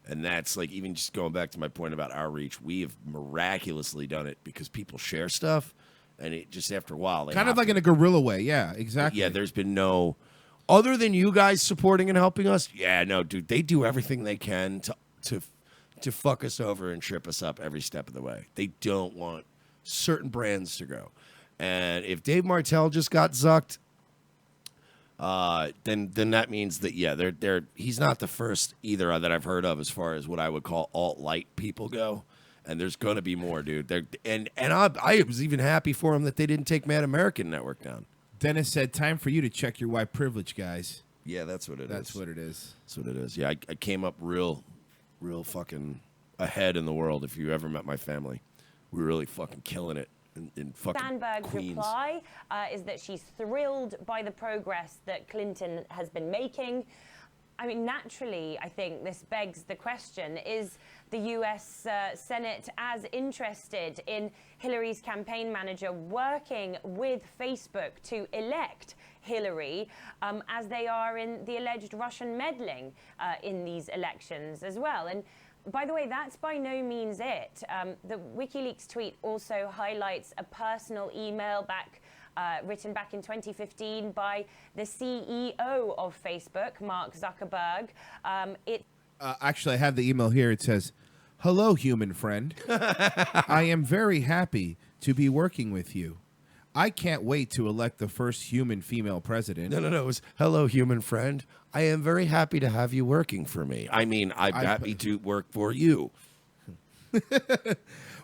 And that's like, even just going back to my point about our reach, we have miraculously done it because people share stuff. And it just after a while, Kind of like in a guerrilla way. Yeah, exactly. Yeah, there's been no, other than you guys supporting and helping us. Yeah, no, dude, they do everything they can to fuck us over and trip us up every step of the way. They don't want certain brands to grow. And if Dave Martell just got zucked, then that means that he's not the first either that I've heard of as far as what I would call alt-light people go. And there's gonna be more, dude. I was even happy for him that they didn't take Mad American Network down. Dennis said, "Time for you to check your white privilege, guys." Yeah, that's what it is. That's what it is. That's what it is. Yeah, I came up real fucking ahead in the world. If you ever met my family, we were really fucking killing it in fucking Sandberg's Queens. reply is that she's thrilled by the progress that Clinton has been making. I mean, naturally, I think this begs the question, is the U.S. Senate as interested in Hillary's campaign manager working with Facebook to elect Hillary as they are in the alleged Russian meddling in these elections as well? And by the way, that's by no means it. The WikiLeaks tweet also highlights a personal email written back in 2015 by the CEO of Facebook, Mark Zuckerberg. Actually, I have the email here. It says, "Hello, human friend. I am very happy to be working with you. I can't wait to elect the first human female president." No. It was, "Hello, human friend. I am very happy to have you working for me. I mean, I'm happy to work for you."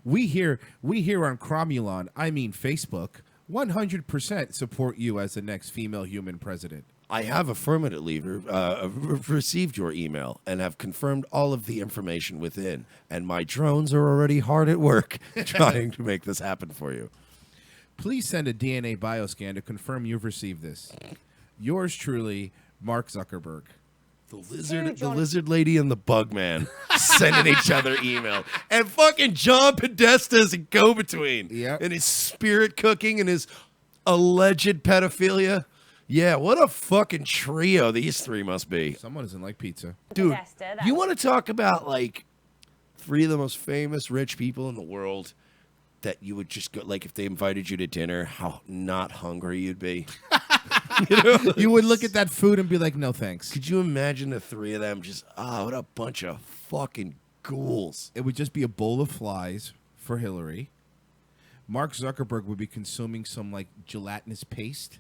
We here on Cromulon, I mean Facebook, 100% support you as the next female human president. I have affirmatively received your email and have confirmed all of the information within, and my drones are already hard at work trying to make this happen for you. Please send a DNA bioscan to confirm you've received this. Yours truly, Mark Zuckerberg. The lizard lady and the bug man sending each other email. And fucking John Podesta's a go-between. Yep. And his spirit cooking and his alleged pedophilia. Yeah, what a fucking trio these three must be. Someone doesn't like pizza. Dude, you want to talk about like three of the most famous rich people in the world that you would just go, like if they invited you to dinner, how not hungry you'd be. You would look at that food and be like, no thanks. Could you imagine the three of them just, what a bunch of fucking ghouls. It would just be a bowl of flies for Hillary. Mark Zuckerberg would be consuming some like gelatinous paste.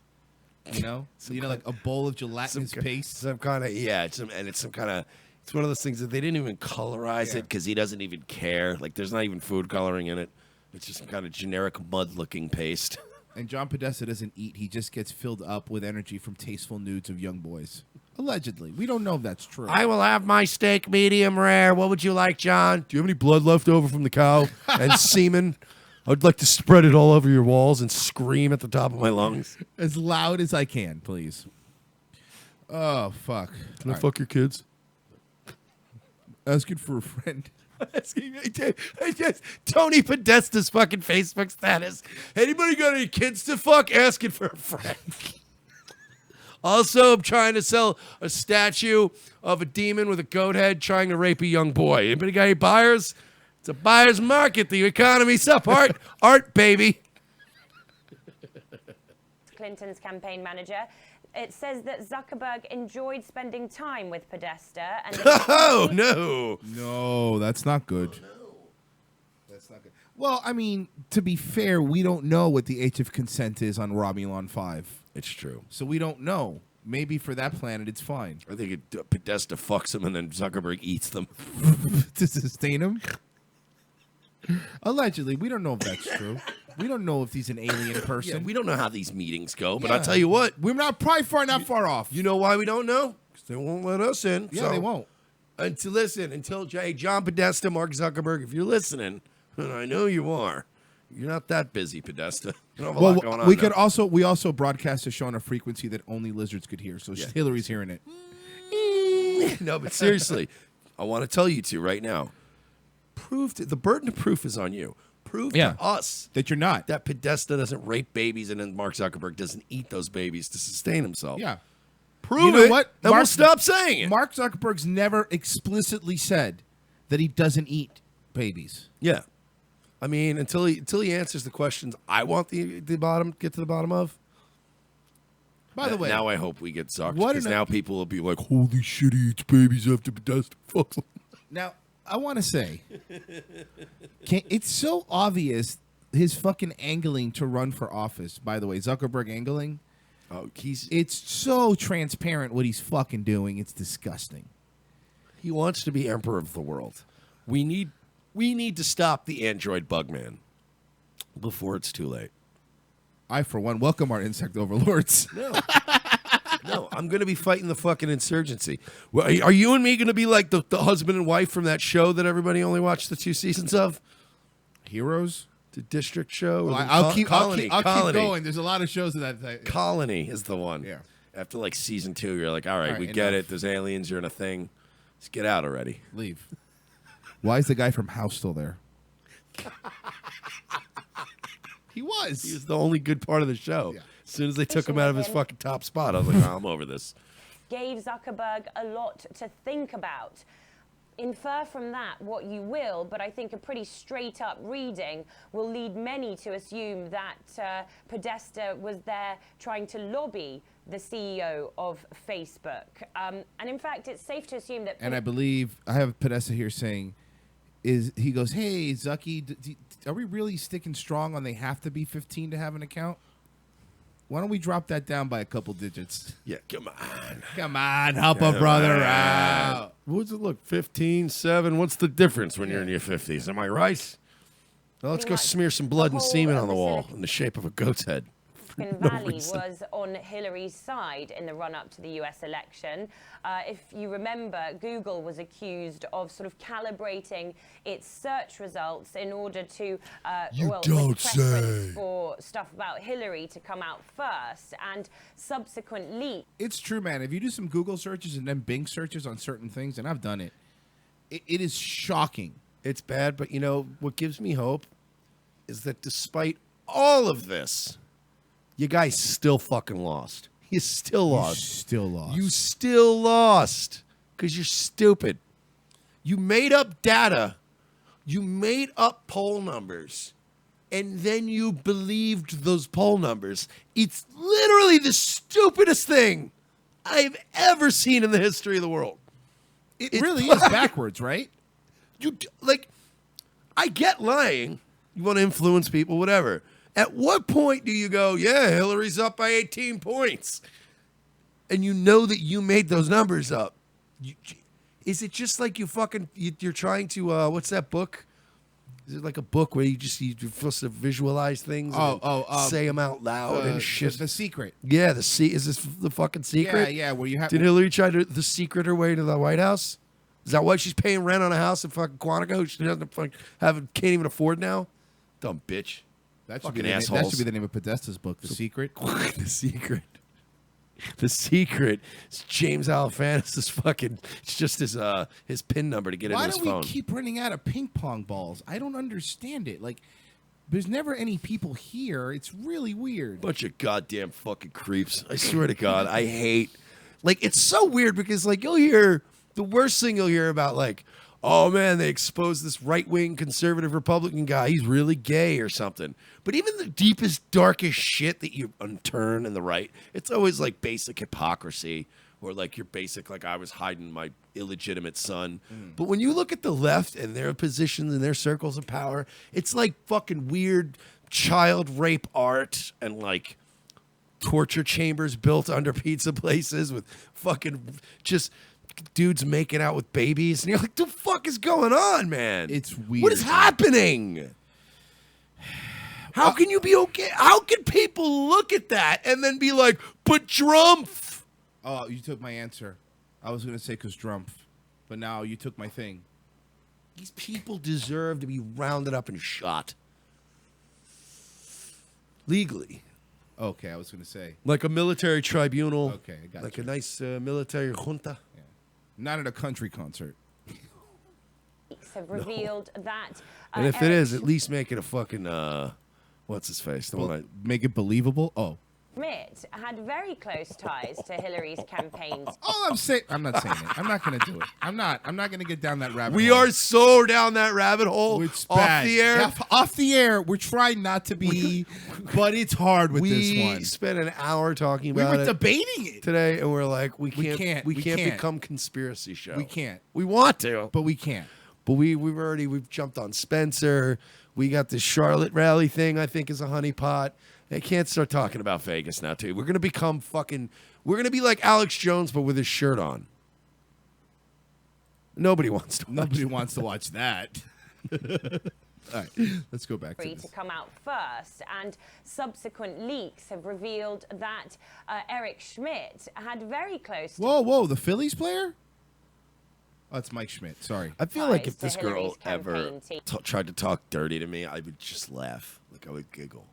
You know? Like a bowl of gelatinous paste. Some kind of, it's one of those things that they didn't even colorize it because he doesn't even care. Like there's not even food coloring in it. It's just some kind of generic mud-looking paste. And John Podesta doesn't eat. He just gets filled up with energy from tasteful nudes of young boys. Allegedly. We don't know if that's true. I will have my steak medium rare. What would you like, John? Do you have any blood left over from the cow and semen? I would like to spread it all over your walls and scream at the top of my lungs. As loud as I can, please. Oh, fuck. Can I fuck your kids? Asking for a friend. Tony Podesta's fucking Facebook status. Anybody got any kids to fuck? Asking for a friend. Also, I'm trying to sell a statue of a demon with a goat head trying to rape a young boy. Anybody got any buyers? It's a buyer's market. The economy's up. Art, baby. Clinton's campaign manager. It says that Zuckerberg enjoyed spending time with Podesta. And oh, no. No, that's not good. Oh, no. That's not good. Well, I mean, to be fair, we don't know what the age of consent is on Romulan 5. It's true. So we don't know. Maybe for that planet, it's fine. I think Podesta fucks them and then Zuckerberg eats them. To sustain him? Allegedly. We don't know if that's true. We don't know if he's an alien person. Yeah, we don't know how these meetings go, but I'll tell you what. We're not far off. You know why we don't know? Because they won't let us in. Yeah, they won't. Until John Podesta, Mark Zuckerberg, if you're listening, and I know you are, you're not that busy, Podesta. You don't have a lot going on. We also broadcast a show on a frequency that only lizards could hear, so Hillary's hearing it. No, but seriously, I want to tell you two right now. The burden of proof is on you. Prove to us that you're not. That Podesta doesn't rape babies and then Mark Zuckerberg doesn't eat those babies to sustain himself. Yeah. Prove You know it, what? and we'll stop saying it. Mark Zuckerberg's never explicitly said that he doesn't eat babies. Yeah. I mean, until he answers the questions I want get to the bottom of. By the way, now I hope we get sucked what because an- now people will be like, "Holy shit, he eats babies after Podesta fucks them." Now, I want to say, it's so obvious his fucking angling to run for office. By the way, Zuckerberg angling. Oh, it's so transparent what he's fucking doing. It's disgusting. He wants to be emperor of the world. We need to stop the Android bug man before it's too late. I, for one, welcome our insect overlords. No, I'm going to be fighting the fucking insurgency. Well, are you and me going to be like the husband and wife from that show that everybody only watched the 2 seasons of? Heroes? The District Show? Well, Or the I'll keep Colony? keep Colony. going. There's a lot of shows of that type. Colony is the one. Yeah. After like season 2, you're like, all right, All right, we get enough. it. There's aliens. You're in a thing. Let's get out already. Leave. Why is the guy from House still there? He was. He was the only good part of the show. As soon as they took him out of his fucking top spot, I was like, oh, I'm over this. Gave Zuckerberg a lot to think about. Infer from that what you will, but I think a pretty straight up reading will lead many to assume that Podesta was there trying to lobby the CEO of Facebook. And in fact, it's safe to assume that. And I believe I have Podesta here saying, he goes, hey, Zucky, are we really sticking strong on they have to be 15 to have an account? Why don't we drop that down by a couple digits? Yeah, come on. Come on, help a brother out. What's it look? 15, 7. What's the difference when you're in your 50s? Am I right? Well, let's go smear some blood and semen on the wall in the shape of a goat's head. Silicon No Valley reason. was on Hillary's side in the run-up to the US election. If you remember, Google was accused of sort of calibrating its search results in order to, with preference for stuff about Hillary to come out first, and subsequent leaks. It's true, man. If you do some Google searches and then Bing searches on certain things, and I've done it, it is shocking. It's bad, but you know, what gives me hope is that despite all of this, you guys still fucking lost. You still lost. Still lost. You still lost because you're stupid. You made up data. You made up poll numbers. And then you believed those poll numbers. It's literally the stupidest thing I've ever seen in the history of the world. It really is backwards, right? I get lying. You want to influence people, whatever. At what point do you go, yeah, Hillary's up by 18 points? And you know that you made those numbers up. Is it just like you're trying to, what's that book? Is it like a book where you're supposed to visualize things and say them out loud and shit? The Secret. Yeah, is this the fucking Secret? Yeah, where you have. Did Hillary try to The Secret her way to the White House? Is that why she's paying rent on a house in fucking Quantico? She doesn't can't even afford now? Dumb bitch. That should, Fucking be assholes. that should be the name of Podesta's book, The Secret. The Secret. The Secret. It's James Alefantis' fucking. It's just his PIN number to get Why into his do phone. we keep running out of ping pong balls? I don't understand it. Like, there's never any people here. It's really weird. Bunch of goddamn fucking creeps. I swear to God, I hate. Like, it's so weird because you'll hear the worst thing you'll hear about oh man, they exposed this right-wing conservative Republican guy. He's really gay or something. But even the deepest, darkest shit that you unturn in the right, it's always basic hypocrisy or your basic, I was hiding my illegitimate son. But when you look at the left and their positions and their circles of power, it's like fucking weird child rape art and torture chambers built under pizza places with fucking just dudes making out with babies, and you're like, the fuck is going on, man? It's weird. What is happening? How can you be okay? How can people look at that and then be like, but Trump? Oh, you took my answer. I was going to say because Trump, but now you took my thing. These people deserve to be rounded up and shot. Legally. Okay, I was going to say. Like a military tribunal. Okay, I got Like you. a nice military junta. Not at a country concert. Have revealed that. And if it Eric is, at least make it a fucking what's his face? The one I- Make it believable. Oh. Schmidt had very close ties to Hillary's campaigns. All I'm saying, I'm not saying it. I'm not going to do it. I'm not going to get down that rabbit We hole. are so down that rabbit hole. It's off bad. the air. Yeah, off the air. We're trying not to be, but it's hard with this one. We spent an hour talking We about were it debating it today, and we're like, we can't We can't. become conspiracy show. We can't. We want to, but we can't. But we've jumped on Spencer. We got the Charlotte rally thing. I think is a honeypot. I can't start talking about Vegas now, too. We're gonna become fucking. We're gonna be like Alex Jones, but with his shirt on. Nobody wants to. Nobody wants to watch that. All right, let's go back to to this. come out first, and subsequent leaks have revealed that Eric Schmidt had very close. Whoa, the Phillies player? Oh, it's Mike Schmidt. Sorry. I feel like if to this girl Hillary's ever campaign team. tried to talk dirty to me, I would just laugh. Like I would giggle.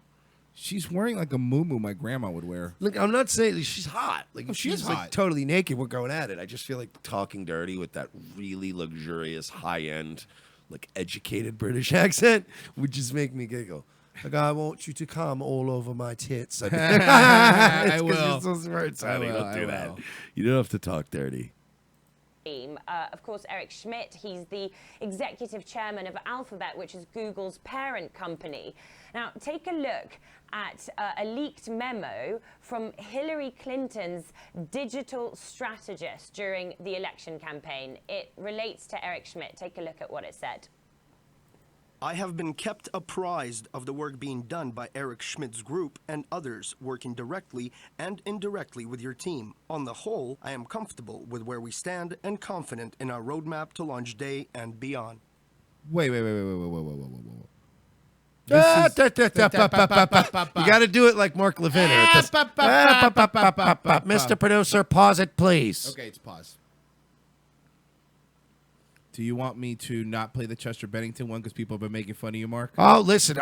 She's wearing like a muumuu my grandma would wear. Look, I'm not saying she's hot. Like Oh, if she she's is like hot. totally naked, we're going at it. I just feel like talking dirty with that really luxurious, high-end, like educated British accent would just make me giggle. Like I want you to come all over my tits. I will. You're so smart, Sonny. I will, Don't do I that. will. You don't have to talk dirty. Of course, Eric Schmidt, he's the executive chairman of Alphabet, which is Google's parent company. Now, take a look at a leaked memo from Hillary Clinton's digital strategist during the election campaign. It relates to Eric Schmidt. Take a look at what it said. I have been kept apprised of the work being done by Eric Schmidt's group and others working directly and indirectly with your team. On the whole, I am comfortable with where we stand and confident in our roadmap to launch day and beyond. Wait. You got to do it like Mark Levin. Mr. Producer, pause it, please. Okay, it's paused. Do you want me to not play the Chester Bennington one because people have been making fun of you, Mark? Oh, listen.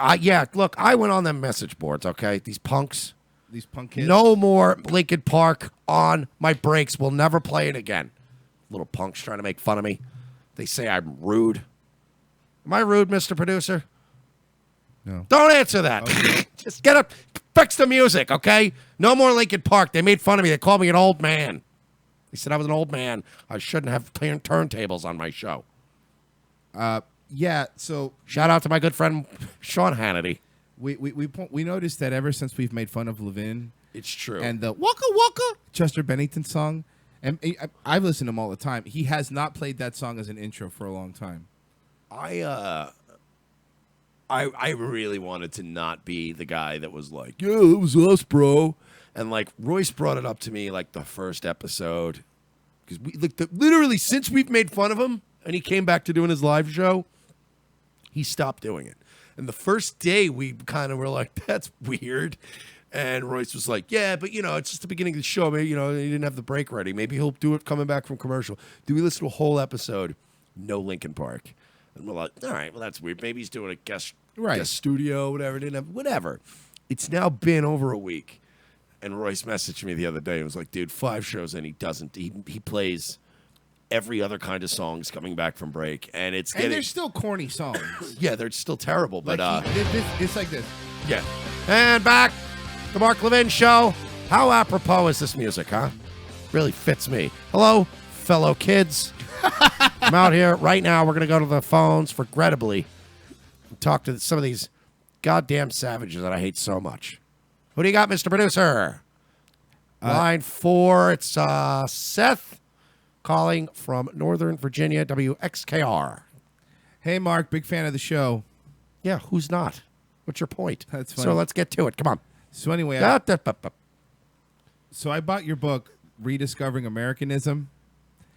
Look, I went on them message boards, okay? These punks. These punk kids? No more Linkin Park on my breaks. We'll never play it again. Little punks trying to make fun of me. They say I'm rude. Am I rude, Mr. Producer? No. Don't answer that. Okay. Just get up. Fix the music, okay? No more Linkin Park. They made fun of me. They called me an old man. They said I was an old man. I shouldn't have turntables on my show. Yeah, so... Shout out to my good friend Sean Hannity. We noticed that ever since we've made fun of Levin... It's true. And the Waka Waka Chester Bennington song, and I've listened to him all the time. He has not played that song as an intro for a long time. I really wanted to not be the guy that was like, yeah, it was us, bro. And like Royce brought it up to me like the first episode. Because we literally since we've made fun of him and he came back to doing his live show, he stopped doing it. And the first day we kind of were like, that's weird. And Royce was like, yeah, but it's just the beginning of the show. Maybe, he didn't have the break ready. Maybe he'll do it coming back from commercial. Do we listen to a whole episode? No Linkin Park. And we're like, all right, well, that's weird. Maybe he's doing a guest studio, whatever. Didn't have whatever. It's now been over a week. And Royce messaged me the other day and was like, dude, 5 shows and he doesn't. He plays every other kind of songs coming back from break. And it's And they're still corny songs. Yeah, they're still terrible. But it's like this. Yeah. And back, the Mark Levin Show. How apropos is this music, huh? Really fits me. Hello, fellow kids. I'm out here right now. We're going to go to the phones, regrettably, and talk to some of these goddamn savages that I hate so much. Who do you got, Mr. Producer? Line 4, it's Seth calling from Northern Virginia, WXKR. Hey, Mark, big fan of the show. Yeah, who's not? What's your point? That's funny. So let's get to it. Come on. So anyway, so I bought your book, Rediscovering Americanism.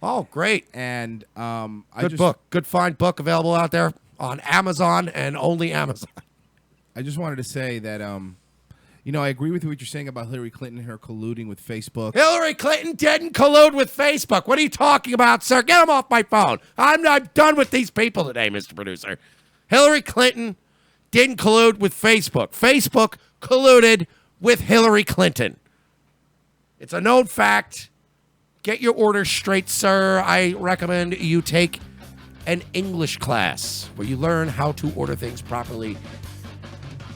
Oh, great. And good book. Good fine book available out there on Amazon and only Amazon. I just wanted to say that, I agree with what you're saying about Hillary Clinton and her colluding with Facebook. Hillary Clinton didn't collude with Facebook. What are you talking about, sir? Get him off my phone. I'm done with these people today, Mr. Producer. Hillary Clinton didn't collude with Facebook. Facebook colluded with Hillary Clinton. It's a known fact. get your order straight, sir. I recommend you take an English class where you learn how to order things properly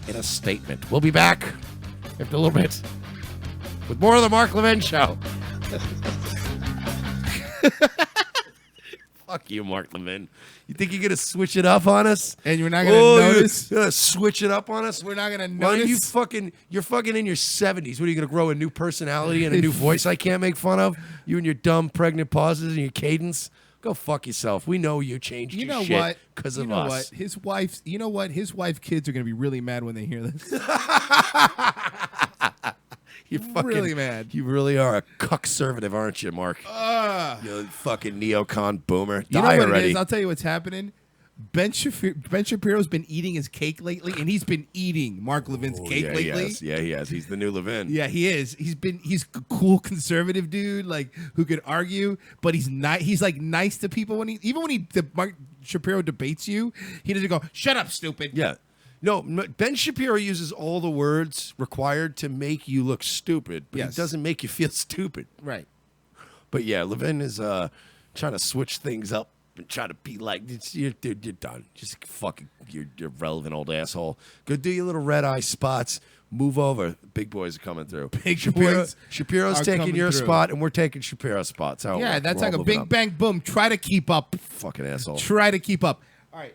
in a statement. We'll be back after a little bit with more of the Mark Levin Show. Fuck you, Mark Levin. You think you're gonna switch it up on us? And you're not gonna notice? You're gonna switch it up on us? We're not gonna Well, notice. you're fucking in your 70s. What are you gonna grow a new personality and a new voice I can't make fun of? You and your dumb pregnant pauses and your cadence. Go fuck yourself. We know you changed You your know shit what? because You of know us. what? His wife. You know what? His wife kids are gonna be really mad when they hear this. You're fucking really mad. You really are a cuck-servative, aren't you, Mark? You fucking neocon boomer. You know Die what already. it is? I'll tell you what's happening. Ben Shapiro's been eating his cake lately, and he's been eating Mark Levin's cake yeah, lately. he has. He's the new Levin. Yeah, he is. He's a cool conservative dude, like who could argue, but he's not. He's like nice to people when Mark Shapiro debates you. He doesn't go, "Shut up, stupid." Yeah. No, Ben Shapiro uses all the words required to make you look stupid, but Yes. he doesn't make you feel stupid. Right. But yeah, Levin is trying to switch things up and try to be like, dude, you're done. Just fucking, you're irrelevant old asshole. Go do your little red eye spots. Move over. Big boys are coming through. Shapiro's are taking coming your through. spot, and we're taking Shapiro's spots. How it Yeah, works. that's We're like all a moving big up. bang boom. Try to keep up. Fucking asshole. Try to keep up. All right.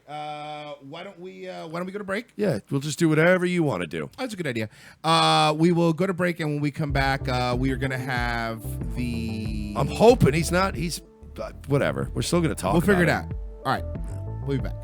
Why don't we go to break? Yeah, we'll just do whatever you want to do. That's a good idea. We will go to break, and when we come back, we are going to have the. I'm hoping he's not. He's whatever. We're still going to talk. We'll figure it about out. All right. We'll be back.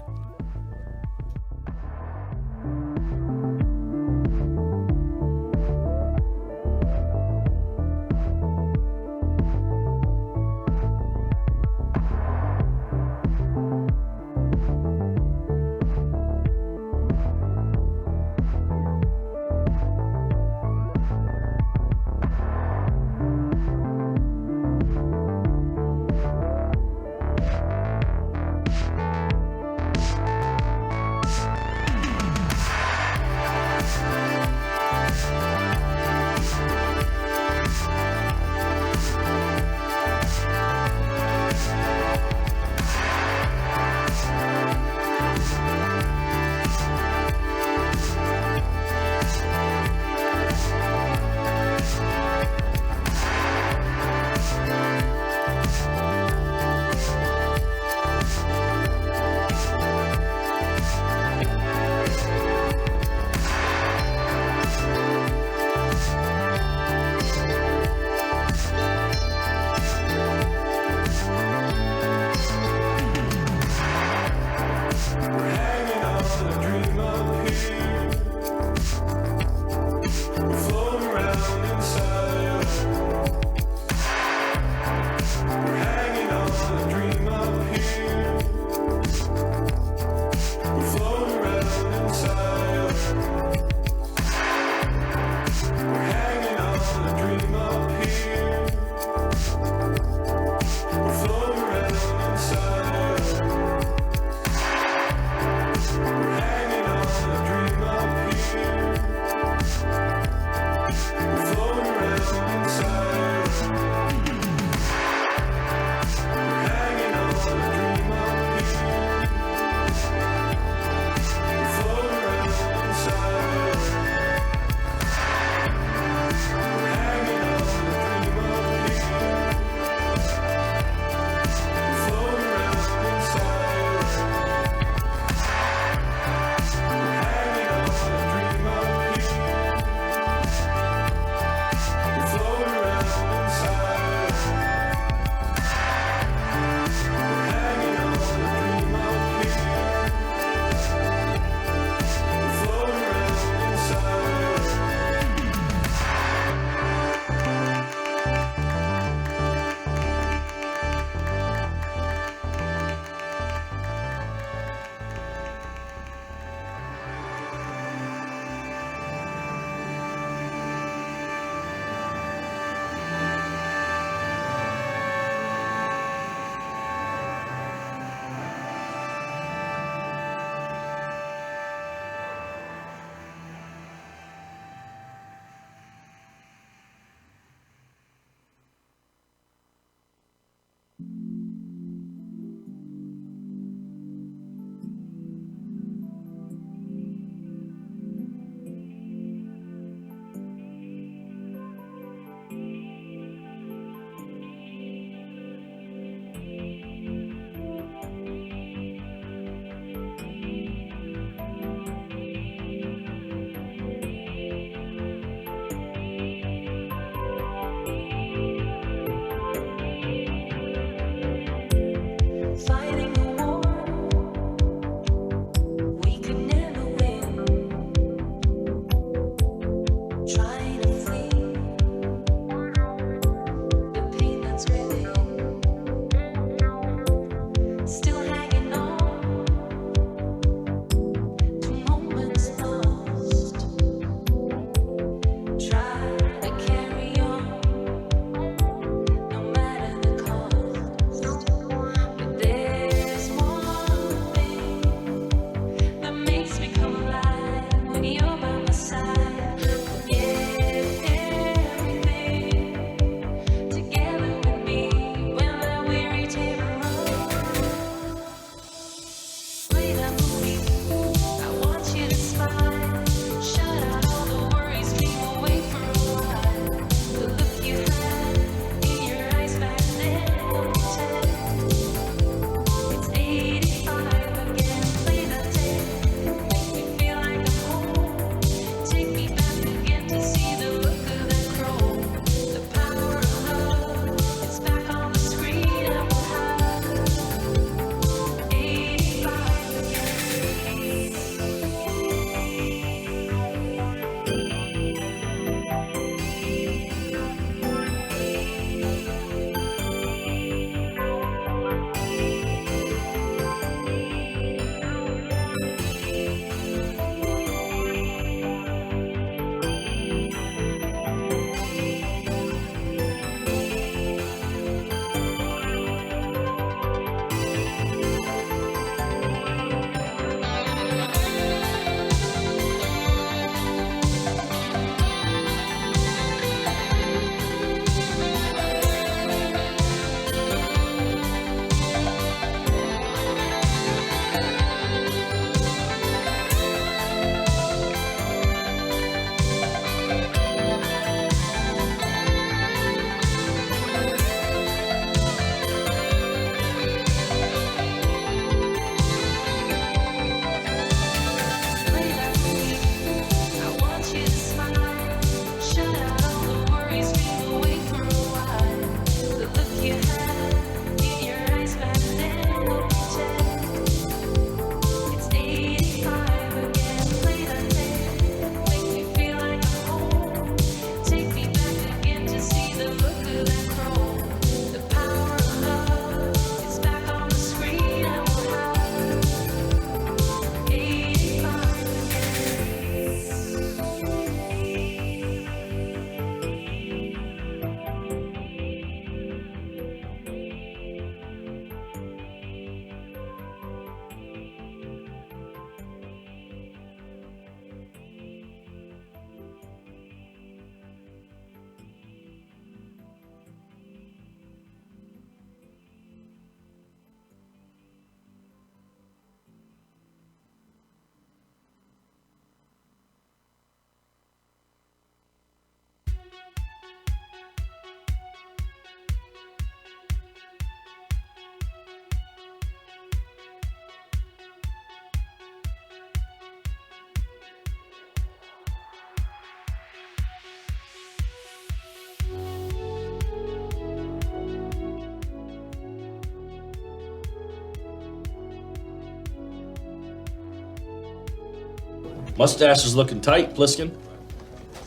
Mustache is looking tight, Pliskin.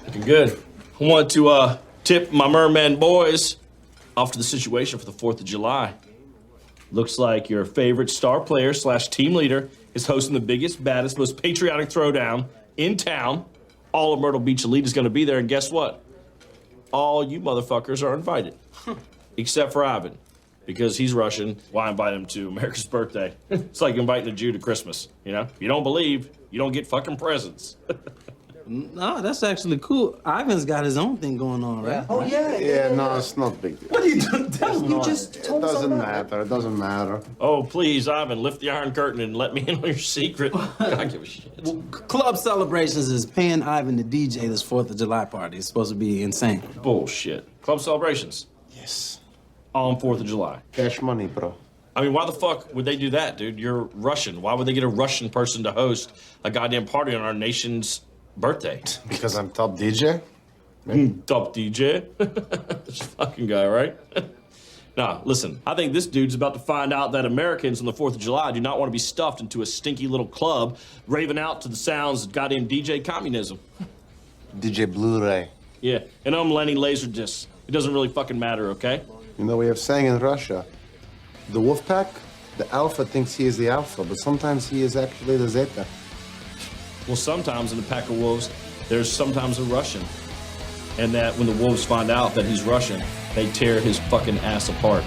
Looking good. I want to tip my merman boys off to the situation for the 4th of July. Looks like your favorite star player / team leader is hosting the biggest, baddest, most patriotic throwdown in town. All of Myrtle Beach Elite is going to be there, and guess what? All you motherfuckers are invited. Except for Ivan. Because he's Russian, why invite him to America's birthday? It's like inviting a Jew to Christmas, you know? If you don't believe, you don't get fucking presents. No, that's actually cool. Ivan's got his own thing going on, right? Oh, yeah. Yeah, no, it's not big deal. What are you doing? You just It told us all doesn't about matter. It doesn't matter. Oh, please, Ivan, lift the Iron Curtain and let me in on your secret. I give a shit. Well, Club Celebrations is paying Ivan to DJ this 4th of July party. It's supposed to be insane. Bullshit. Club Celebrations. Yes. On 4th of July. Cash money, bro. I mean, why the fuck would they do that, dude? You're Russian. Why would they get a Russian person to host a goddamn party on our nation's birthday? Because I'm top DJ? Top DJ? This fucking guy, right? Nah, listen, I think this dude's about to find out that Americans on the 4th of July do not want to be stuffed into a stinky little club raving out to the sounds of goddamn DJ communism. DJ Blu-ray. Yeah, and I'm Lenny Laserdisc. It doesn't really fucking matter, okay? You know, we have saying in Russia, the wolf pack, the alpha thinks he is the alpha, but sometimes he is actually the zeta. Well, sometimes in a pack of wolves, there's sometimes a Russian. And that when the wolves find out that he's Russian, they tear his fucking ass apart.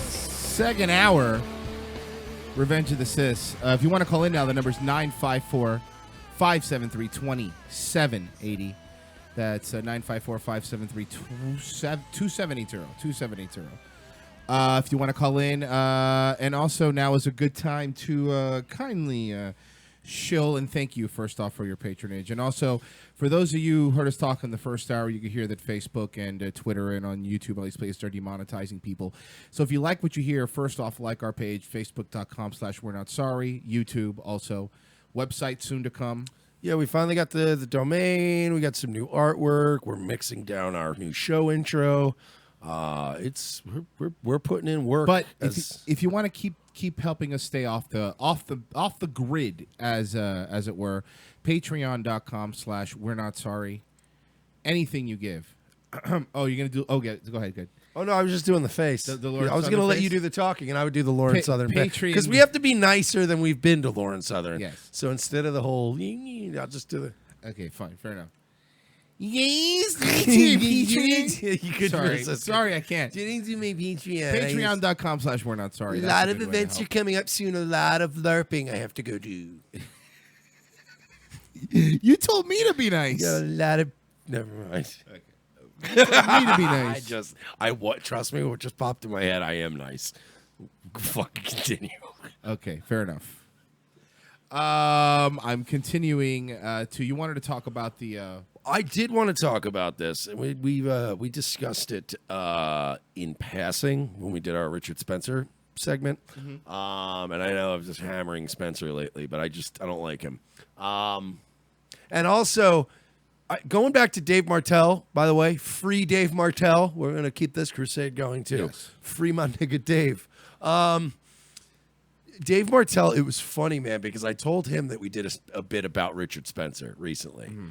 Second hour, Revenge of the Sis. If you want to call in now, the number's 954-573-2780. That's 954-573-2780. If you want to call in, and also now is a good time to kindly shill and thank you first off for your patronage. And also, for those of you who heard us talk in the first hour, you can hear that Facebook and Twitter and on YouTube, all these places are demonetizing people. So if you like what you hear, first off, like our page, facebook.com/we're not sorry, YouTube also, website soon to come. Yeah, we finally got the domain. We got some new artwork. We're mixing down our new show intro. We're putting in work. But if you want to keep helping us stay off the grid, as it were, patreon.com/we're not sorry. Anything you give. Oh, you're gonna do? Oh, go ahead. Good. Oh no, I was just doing the face. The Lauren I was going to Southern let face? you do the talking, and I would do the Lauren Southern Patreon, because we have to be nicer than we've been to Lauren Southern. Yes. So instead of the whole, I'll just do the. Okay, fine, fair enough. Yes, You could sorry, I can't. Getting to my Patreon. Patreon.com/we're not sorry. A That's lot a of good way to events are help. coming up soon. A lot of LARPing I have to go do. You told me to be nice. Got a lot of. Never mind. Okay. You told me to be nice. Trust me, what just popped in my head. I am nice. Fucking continue. Okay, fair enough. I'm continuing to. You wanted to talk about the. I did want to talk about this. We discussed it in passing when we did our Richard Spencer segment. Mm-hmm. And I know I'm just hammering Spencer lately, but I don't like him. And also, going back to Dave Martell, by the way, free Dave Martell. We're going to keep this crusade going too. Yes. Free my nigga Dave. Dave Martell, it was funny, man, because I told him that we did a bit about Richard Spencer recently. Mm-hmm.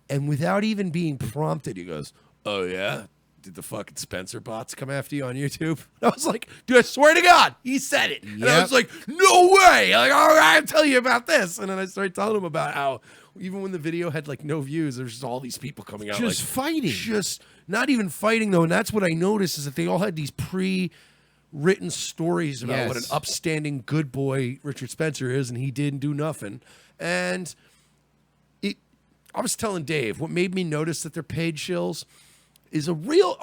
And without even being prompted, he goes, "Oh, yeah? Did the fucking Spencer bots come after you on YouTube?" And I was like, dude, I swear to God, he said it. And I was like, no way. Like, all right, I'll tell you about this. And then I started telling him about how even when the video had like no views, there's just all these people coming out. Just fighting. Just not even fighting, though. And that's what I noticed is that they all had these pre-written stories about what an upstanding good boy Richard Spencer is, and he didn't do nothing. And I was telling Dave, what made me notice that they're paid shills is a real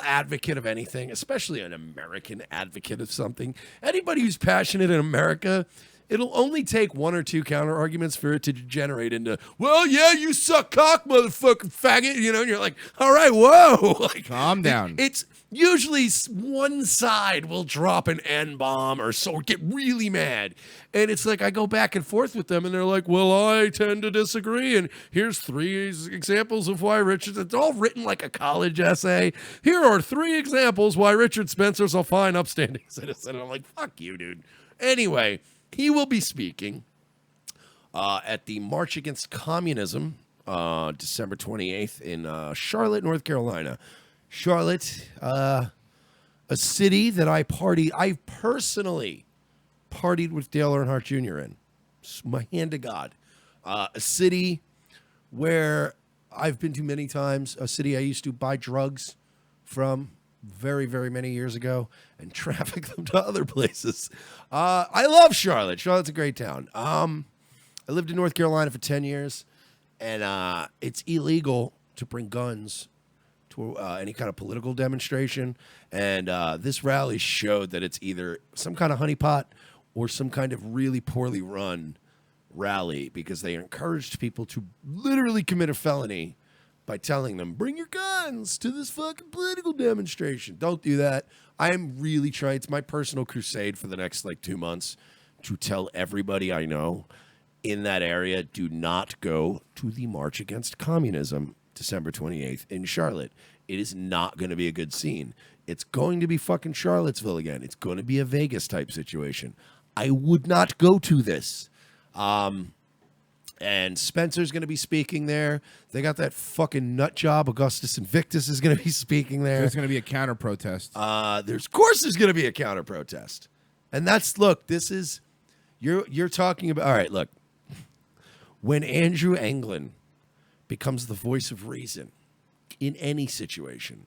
advocate of anything, especially an American advocate of something. Anybody who's passionate in America, it'll only take one or two counter arguments for it to degenerate into, well, yeah, you suck cock, motherfucking faggot, and you're like, all right, whoa. Like, calm down. It's usually one side will drop an N-bomb or get really mad. And it's like I go back and forth with them, and they're like, well, I tend to disagree, and here's 3 examples of why Richard... It's all written like a college essay. Here are 3 examples why Richard Spencer's a fine, upstanding citizen. And I'm like, fuck you, dude. Anyway, he will be speaking at the March Against Communism, December 28th in Charlotte, North Carolina. Charlotte, a city that I personally partied with Dale Earnhardt Jr. in. It's my hand to God. A city where I've been to many times, a city I used to buy drugs from very, very many years ago and traffic them to other places. I love Charlotte. Charlotte's a great town. I lived in North Carolina for 10 years, and it's illegal to bring guns to any kind of political demonstration. And this rally showed that it's either some kind of honeypot or some kind of really poorly run rally, because they encouraged people to literally commit a felony by telling them, bring your guns to this fucking political demonstration. Don't do that. I am really trying. It's my personal crusade for the next 2 months to tell everybody I know in that area, do not go to the March Against Communism December 28th in Charlotte. It is not going to be a good scene. It's going to be fucking Charlottesville again. It's going to be a Vegas type situation. I would not go to this. And Spencer's going to be speaking there. They got that fucking nut job. Augustus Invictus is going to be speaking there. There's going to be a counter protest. There's going to be a counter protest. And this is, you're talking about, all right, look, when Andrew Anglin becomes the voice of reason in any situation,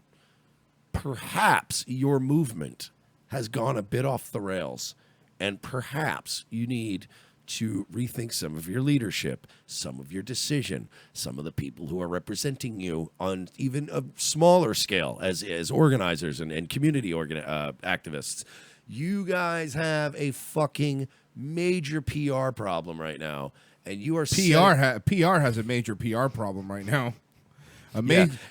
perhaps your movement has gone a bit off the rails, and perhaps you need to rethink some of your leadership, some of your decision, some of the people who are representing you on even a smaller scale as organizers and community activists. You guys have a fucking major PR problem right now, and you are PR has a major PR problem right now.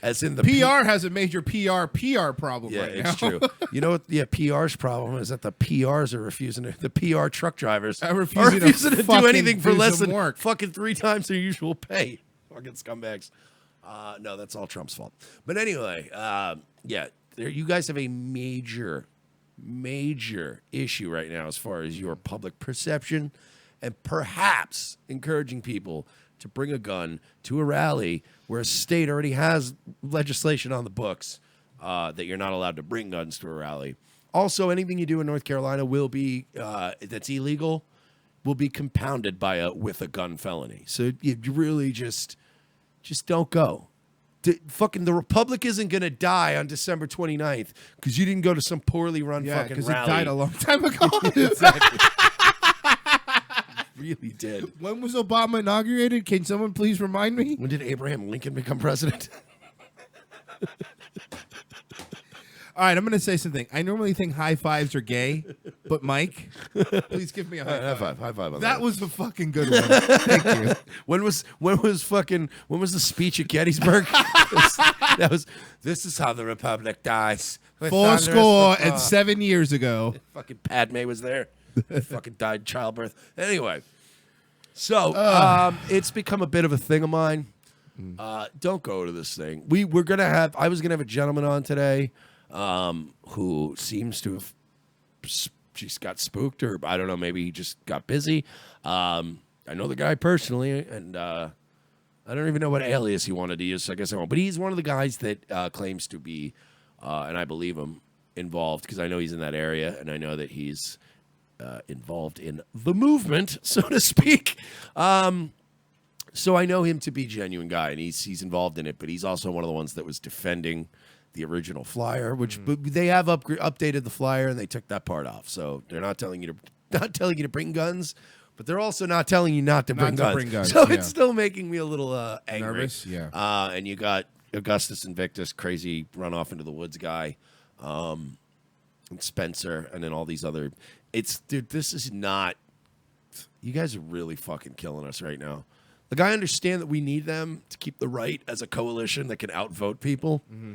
As in the PR has a major PR problem right now. It's true. You know what? Yeah, PR's problem is that the PRs are refusing to, the PR truck drivers are refusing to do anything for less than fucking 3 times their usual pay. Fucking scumbags. No, that's all Trump's fault. But anyway, you guys have a major issue right now as far as your public perception, and perhaps encouraging people to bring a gun to a rally where a state already has legislation on the books that you're not allowed to bring guns to a rally. Also, anything you do in North Carolina will be that's illegal will be compounded by with a gun felony. So you really just don't go. The Republic isn't going to die on December 29th because you didn't go to some poorly run fucking rally. Yeah, because it died a long time ago. Exactly. Really did. When was Obama inaugurated? Can someone please remind me? When did Abraham Lincoln become president? All right, I'm going to say something. I normally think high fives are gay, but Mike, please give me a high five. High five on that was a fucking good one. Thank you. When was the speech at Gettysburg? This is how the Republic dies. 7 years ago. Fucking Padme was there. Fucking died in childbirth. Anyway, so it's become a bit of a thing of mine. Don't go to this thing. I was gonna have a gentleman on today who seems to have just got spooked, or I don't know, maybe he just got busy. I know the guy personally, and I don't even know what alias he wanted to use, so I guess I won't. But he's one of the guys that claims to be, and I believe him, involved, because I know he's in that area, and I know that he's involved in the movement, so to speak. So I know him to be a genuine guy, and he's involved in it, but he's also one of the ones that was defending the original flyer, which they have updated the flyer, and they took that part off. So they're not telling you to bring guns, but they're also not telling you not to bring guns. So it's still making me a little angry. Nervous, yeah. And you got Augustus Invictus, crazy run off into the woods guy, and Spencer, and then all these other. Dude, this is not. You guys are really fucking killing us right now. Like, I understand that we need them to keep the right as a coalition that can outvote people. Mm-hmm.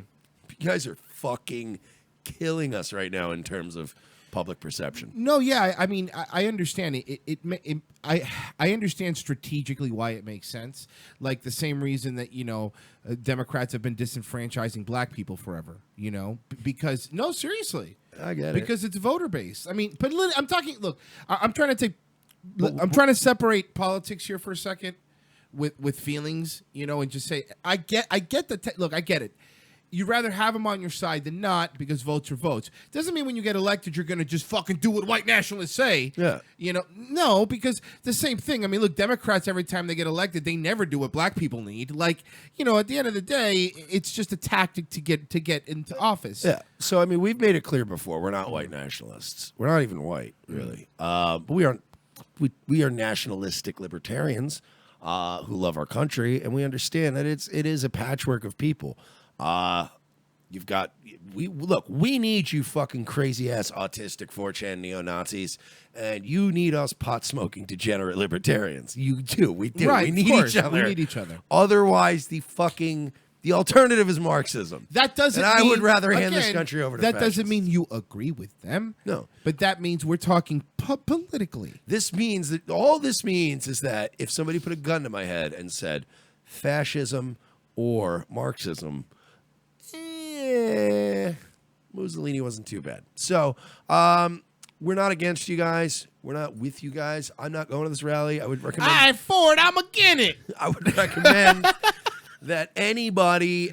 You guys are fucking killing us right now in terms of public perception. No, yeah, I mean, I understand it. I understand strategically why it makes sense. Like the same reason that Democrats have been disenfranchising black people forever. Because no, seriously, I get it, because it's voter base. I mean, but I'm talking. Look, I'm trying to take I'm trying to separate politics here for a second with feelings, you know, and just say I get the look. I get it. You'd rather have them on your side than not because votes are votes. Doesn't mean when you get elected you're going to just fucking do what white nationalists say. Yeah. You know, no, because the same thing. I mean, look, Democrats every time they get elected, they never do what black people need. Like, you know, at the end of the day, it's just a tactic to get into office. Yeah. So I mean, we've made it clear before we're not white nationalists. We're not even white, really. But we are nationalistic libertarians who love our country, and we understand that it is a patchwork of people. You've got we need you fucking crazy ass autistic 4chan neo-Nazis, and you need us pot smoking degenerate libertarians. You do. We do. Right, we of need course. each other. We need each other. Otherwise, the alternative is Marxism. That doesn't and I mean, would rather hand this again, country over to that fascists. doesn't mean you agree with them. No. But that means we're talking politically. This means that all this means is that if somebody put a gun to my head and said fascism or Marxism, Mussolini wasn't too bad. So we're not against you guys. We're not with you guys. I'm not going to this rally. I would recommend. All right, Ford, I'm against it. I would recommend that anybody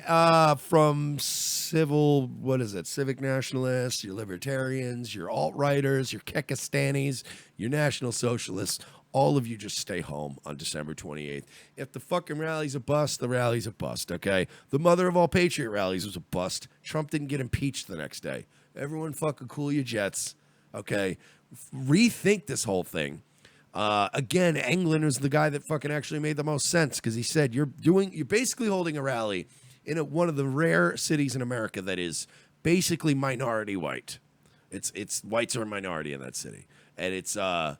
from civic nationalists, your libertarians, your alt-righters, your Kekistanis, your national socialists, all of you just stay home on December 28th. If the fucking rally's a bust, the rally's a bust, okay? The mother of all patriot rallies was a bust. Trump didn't get impeached the next day. Everyone fucking cool your jets, okay? Rethink this whole thing. Again, England was the guy that fucking actually made the most sense because he said you're basically holding a rally in one of the rare cities in America that is basically minority white. It's whites are a minority in that city, and it's a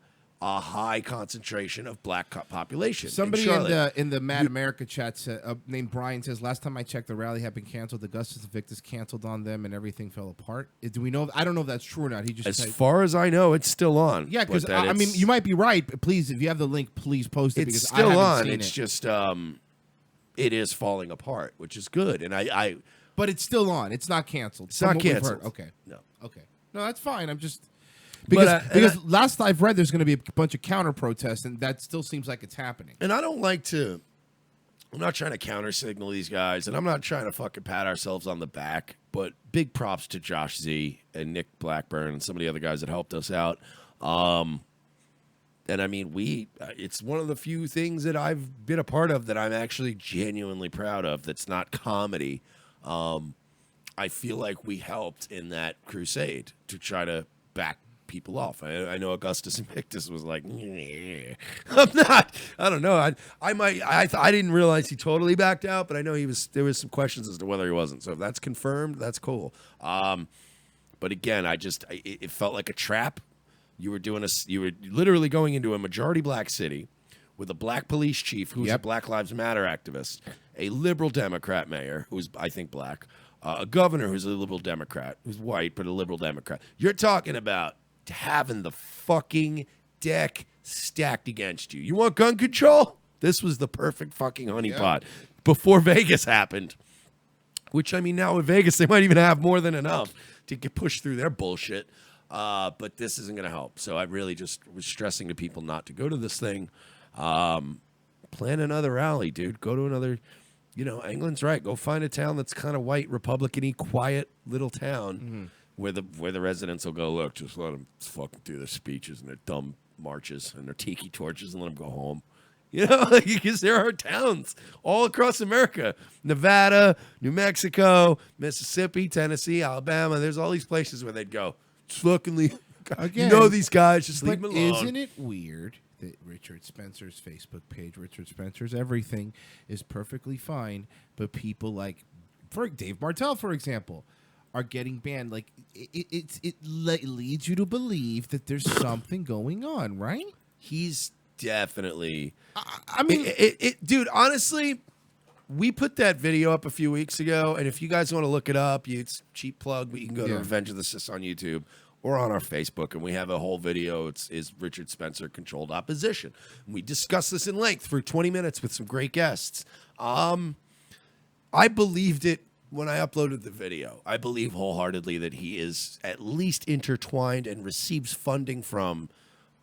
high concentration of black population. Somebody in the Mad America chat named Brian says, last time I checked, the rally had been canceled. Augustus Invictus canceled on them, and everything fell apart. Do we know? I don't know if that's true or not. He just as far as I know, it's still on. Yeah, because I mean, you might be right. But please, if you have the link, please post it. It's because still I haven't on. seen It's it. just it is falling apart, which is good. And I but it's still on. It's not canceled. It's from not what we've canceled. heard. Okay. No. Okay. No, that's fine. I'm just But, because last I've read, there's going to be a bunch of counter protests, and that still seems like it's happening. And I don't like to. I'm not trying to counter signal these guys, and I'm not trying to fucking pat ourselves on the back. But big props to Josh Z and Nick Blackburn and some of the other guys that helped us out. And I mean, it's one of the few things that I've been a part of that I'm actually genuinely proud of. That's not comedy. I feel like we helped in that crusade to try to back people off. I know Augustus Invictus was like, I'm not. I don't know. I didn't realize he totally backed out, but I know there was some questions as to whether he wasn't. So if that's confirmed, that's cool. But again, it felt like a trap. You were literally going into a majority black city with a black police chief who's a Black Lives Matter activist, a liberal Democrat mayor who's I think black, a governor who's a liberal Democrat who's white but a liberal Democrat. You're talking about having the fucking deck stacked against you. You want gun control? This was the perfect fucking honeypot before Vegas happened. Which, I mean, now with Vegas, they might even have more than enough to get pushed through their bullshit. But this isn't going to help. So I really just was stressing to people not to go to this thing. Plan another rally, dude. Go to another, England's right. Go find a town that's kind of white, Republican-y, quiet little town where the residents will go, look, just let them fucking do their speeches and their dumb marches and their tiki torches and let them go home. Because there are towns all across America, Nevada, New Mexico, Mississippi, Tennessee, Alabama. There's all these places where they'd go. Just fucking leave. Again, These guys, just leave them alone. Isn't it weird that Richard Spencer's Facebook page, Richard Spencer's everything, is perfectly fine, but people like Dave Martell, for example, are getting banned? Like it leads you to believe that there's something going on, right? He's definitely. I mean, dude. Honestly, we put that video up a few weeks ago, and if you guys want to look it up, it's cheap plug, but you can go to Revenge of the Sis on YouTube or on our Facebook, and we have a whole video. Is Richard Spencer controlled opposition? And we discuss this in length for 20 minutes with some great guests. I believed it when I uploaded the video. I believe wholeheartedly that he is at least intertwined and receives funding from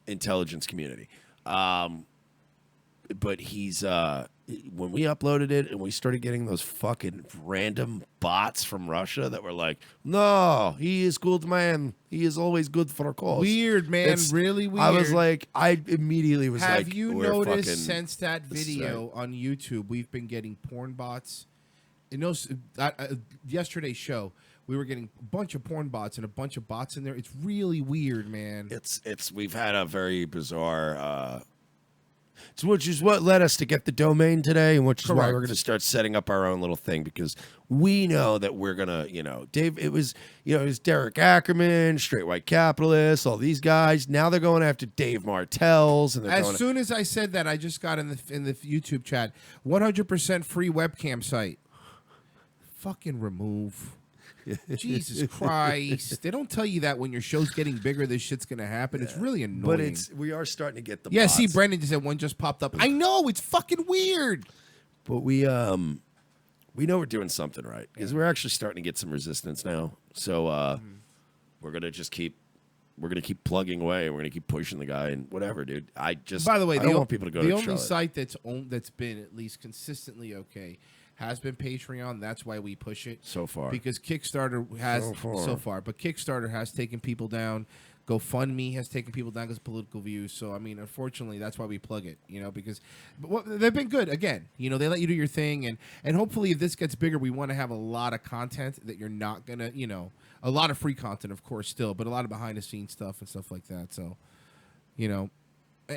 intelligence community. But he's when we uploaded it and we started getting those fucking random bots from Russia that were like, "No, he is good man. He is always good for a cause." Weird, man. Really weird. I was like, I immediately was like, have you "We're noticed fucking- since that this is video on YouTube, we've been getting porn bots? In those yesterday's show, we were getting a bunch of porn bots and a bunch of bots in there. It's really weird, man. It's we've had a very bizarre which is what led us to get the domain today, and which is why Correct. we're going to start setting up our own little thing, because we know that we're going to, Dave, it was Derek Ackerman, Straight White Capitalists, all these guys. Now they're going after Dave Martell's. And they're As going soon as I said that, I just got in the YouTube chat, 100% free webcam site. Fucking remove. Jesus Christ. They don't tell you that when your show's getting bigger, this shit's going to happen. It's really annoying. But we are starting to get the Yeah, bots. see, Brendan just said one just popped up. I know, it's fucking weird. But we know we're doing something right, because we're actually starting to get some resistance now. So we're gonna just keep plugging away. We're gonna keep pushing the guy and whatever, dude. By the way, I don't want people to go to the only Charlotte. site that's been at least consistently okay has been Patreon. That's why we push it so far, because Kickstarter has So far. but Kickstarter has taken people down. GoFundMe has taken people down because of political views. So I mean, unfortunately, that's why we plug it. Because they've been good. Again, they let you do your thing, and hopefully, if this gets bigger, we want to have a lot of content that you're not gonna, a lot of free content, of course, still, but a lot of behind the scenes stuff and stuff like that. So,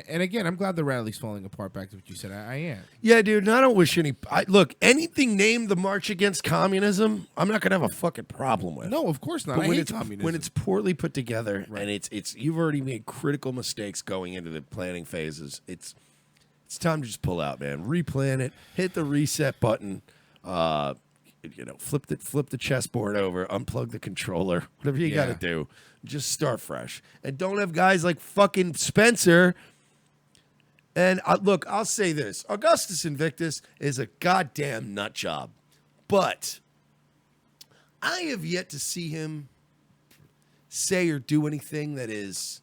And again, I'm glad the rally's falling apart. Back to what you said, I am. Yeah, dude. And I don't wish look, anything named the March Against Communism, I'm not gonna have a fucking problem with. No, of course not. But I when hate it's communism. when it's poorly put together and it's you've already made critical mistakes going into the planning phases. It's time to just pull out, man. Replan it. Hit the reset button. Flip the chessboard over. Unplug the controller. Whatever you got to do. Just start fresh. And don't have guys like fucking Spencer. And look, I'll say this. Augustus Invictus is a goddamn nut job. But I have yet to see him say or do anything that is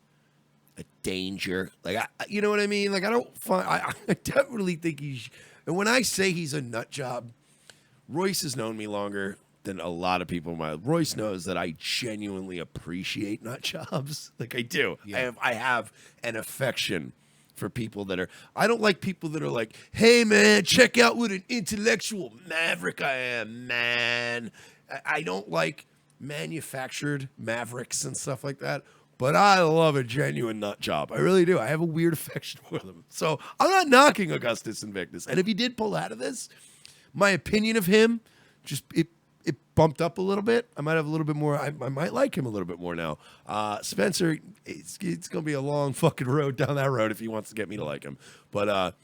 a danger. Like, you know what I mean? Like, I definitely think and when I say he's a nut job, Royce has known me longer than a lot of people. Royce knows that I genuinely appreciate nut jobs. Like, I do. Yeah. I have an affection for people that are, I don't like people that are like, "Hey man, check out what an intellectual maverick I am, man." I don't like manufactured mavericks and stuff like that, but I love a genuine nut job. I really do. I have a weird affection for them. So I'm not knocking Augustus Invictus. And if he did pull out of this, my opinion of him just it bumped up a little bit. I might have a little bit more. I might like him a little bit more now. Spencer, it's going to be a long fucking road down that road if he wants to get me to like him. But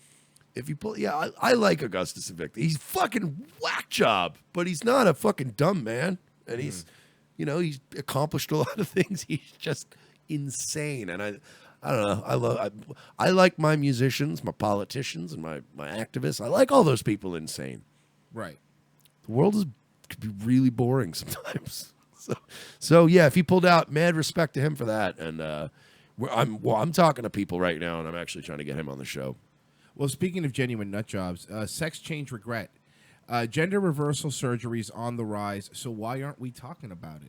if you pull, I like Augustus Invictus. He's fucking whack job, but he's not a fucking dumb man. And he's, he's accomplished a lot of things. He's just insane. And I don't know. I like my musicians, my politicians, and my activists. I like all those people insane. Right. The world could be really boring sometimes. So yeah, if he pulled out, mad respect to him for that. And I'm talking to people right now, and I'm actually trying to get him on the show. Well, speaking of genuine nut jobs, sex change regret, gender reversal surgeries on the rise. So why aren't we talking about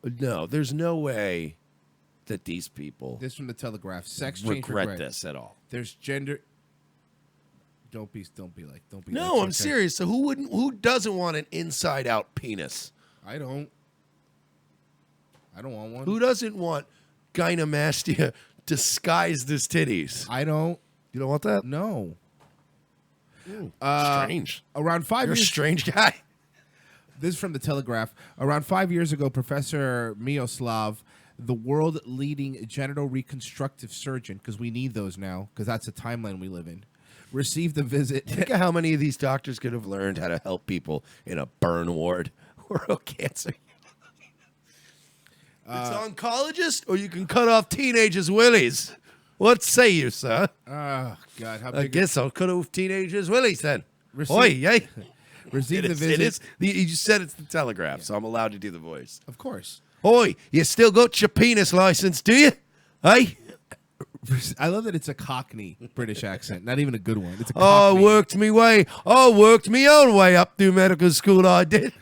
it? No, there's no way that these people. This from the Telegraph. Sex change regret this at all. There's gender. Don't be like. No, I'm serious. So who doesn't want an inside out penis? I don't want one. Who doesn't want gynecomastia disguised as titties? I don't. You don't want that? No. Strange. Around 5 You're years. a strange guy. This is from the Telegraph. Around 5 years ago, Professor Miroslav, the world-leading genital reconstructive surgeon, because we need those now, because that's the timeline we live in, received a visit. Think of how many of these doctors could have learned how to help people in a burn ward or a cancer. It's oncologist, or you can cut off teenagers' willies. What say you, sir? Oh, God. How I big guess I'll cut off teenagers' willies then. Receive- Oi, yay. Receive It the is- visit. It is. You just said it's the Telegraph, so I'm allowed to do the voice. Of course. Oi, you still got your penis license, do you? Hey? I love that it's a Cockney British accent, not even a good one. It's a I Cockney. worked me way. I worked me own way up through medical school. I did.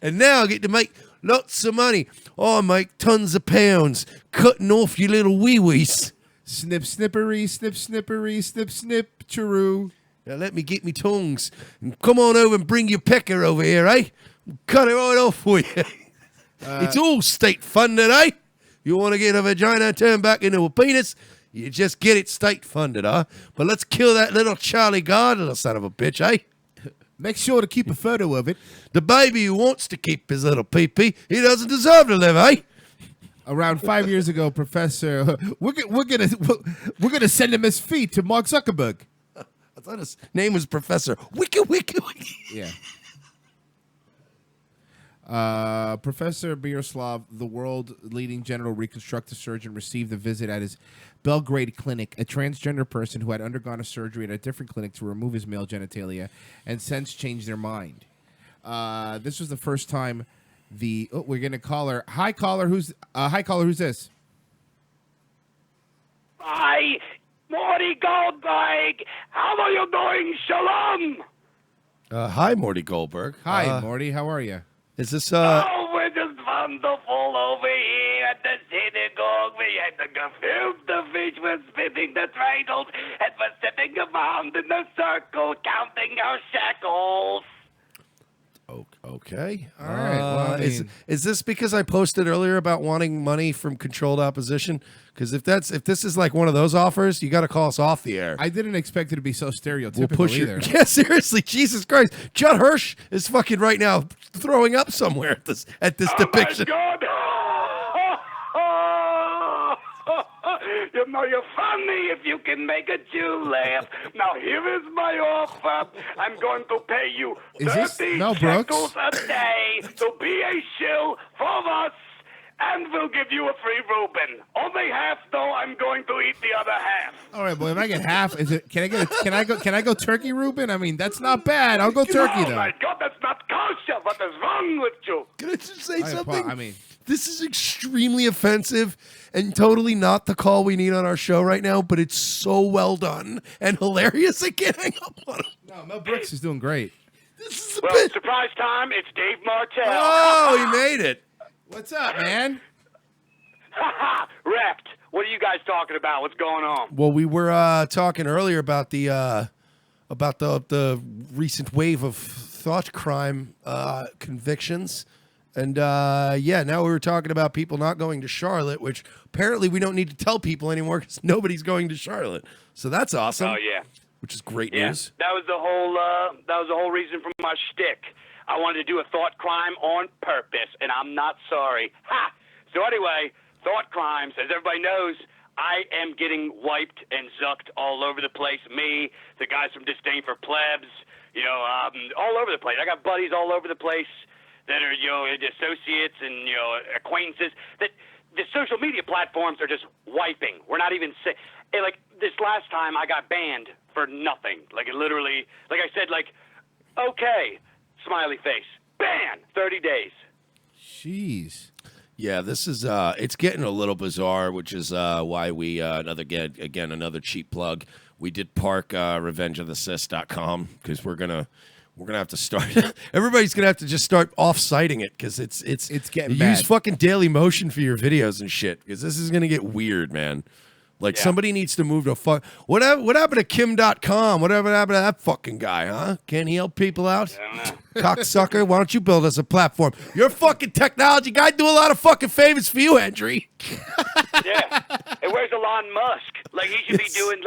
And now I get to make lots of money. I make tons of pounds cutting off your little wee-wees. Snip, snippery, snip, snippery, snip, snip, chiroo. Now let me get me tongs. And come on over and bring your pecker over here, eh? Cut it right off for you. It's all state funded, eh? You want to get a vagina turned back into a penis? You just get it state funded, huh? But let's kill that little Charlie Guard, little son of a bitch, eh? Make sure to keep a photo of it. The baby who wants to keep his little pee-pee, he doesn't deserve to live, eh? Around 5 years ago, Professor, we're gonna send him his feet to Mark Zuckerberg. I thought his name was Professor Wiki Wiki Wiki. Yeah. Professor Miroslav, the world-leading general reconstructive surgeon, received a visit at his Belgrade clinic. A transgender person who had undergone a surgery at a different clinic to remove his male genitalia and since changed their mind. This was the first time we're gonna call her. Hi, caller. Who's this? Hi, Morty Goldberg. How are you doing? Shalom. Hi, Morty Goldberg. Hi, Morty. How are you? Is this Oh, we're just wonderful over here at the synagogue. We had the gefilte fish was spitting the dreidels, and we're sitting around in a circle counting our shekels. Okay. All right. Well, I mean- is this because I posted earlier about wanting money from controlled opposition? Because if this is like one of those offers, you got to call us off the air. I didn't expect it to be so stereotypical We'll push either. Yeah, seriously, Jesus Christ, Judd Hirsch is fucking right now throwing up somewhere at this depiction. God. You know you're funny if you can make a Jew laugh. Now here is my offer. I'm going to pay you Is this 30 Mel Brooks? shekels a day to be a shill for us, and we'll give you a free Reuben. Only half, though. I'm going to eat the other half. All right, well, if I get half, can I go turkey Reuben? I mean, that's not bad. I'll go turkey Oh though. my God, that's not kosher. What is wrong with you? Can I just say I something? I mean, this is extremely offensive and totally not the call we need on our show right now, but it's so well done and hilarious. I can't hang up on him. no, Mel Brooks is doing great. Well, surprise time. It's Dave Martell. Oh, he made it. What's up, man? Wrecked. What are you guys talking about? What's going on? Well, we were talking earlier about the recent wave of thought crime convictions. And yeah, now we were talking about people not going to Charlotte, which apparently we don't need to tell people anymore because nobody's going to Charlotte. So that's awesome. Oh yeah, which is great yeah. news. That was the whole reason for my shtick. I wanted to do a thought crime on purpose, and I'm not sorry. Ha! So anyway, thought crimes, as everybody knows, I am getting wiped and zucked all over the place. Me, the guys from Disdain for Plebs, all over the place. I got buddies all over the place that are, associates and, acquaintances, that the social media platforms are just wiping. We're not even like this last time I got banned for nothing. Like it literally, like I said, okay, smiley face, ban, 30 days. Jeez. Yeah, this is it's getting a little bizarre, which is why we another cheap plug. We did park revengeofthecis.com because we're gonna have to start. Everybody's gonna have to just start off-citing it because it's getting use bad. fucking Dailymotion for your videos and shit because this is gonna get weird, man. Like somebody needs to move to what happened to Kim.com? Whatever happened to that fucking guy, huh? Can't he help people out? Cocksucker, why don't you build us a platform? You're a fucking technology guy. Do a lot of fucking favors for you, Henry. Yeah. And where's Elon Musk? Like, he should be doing,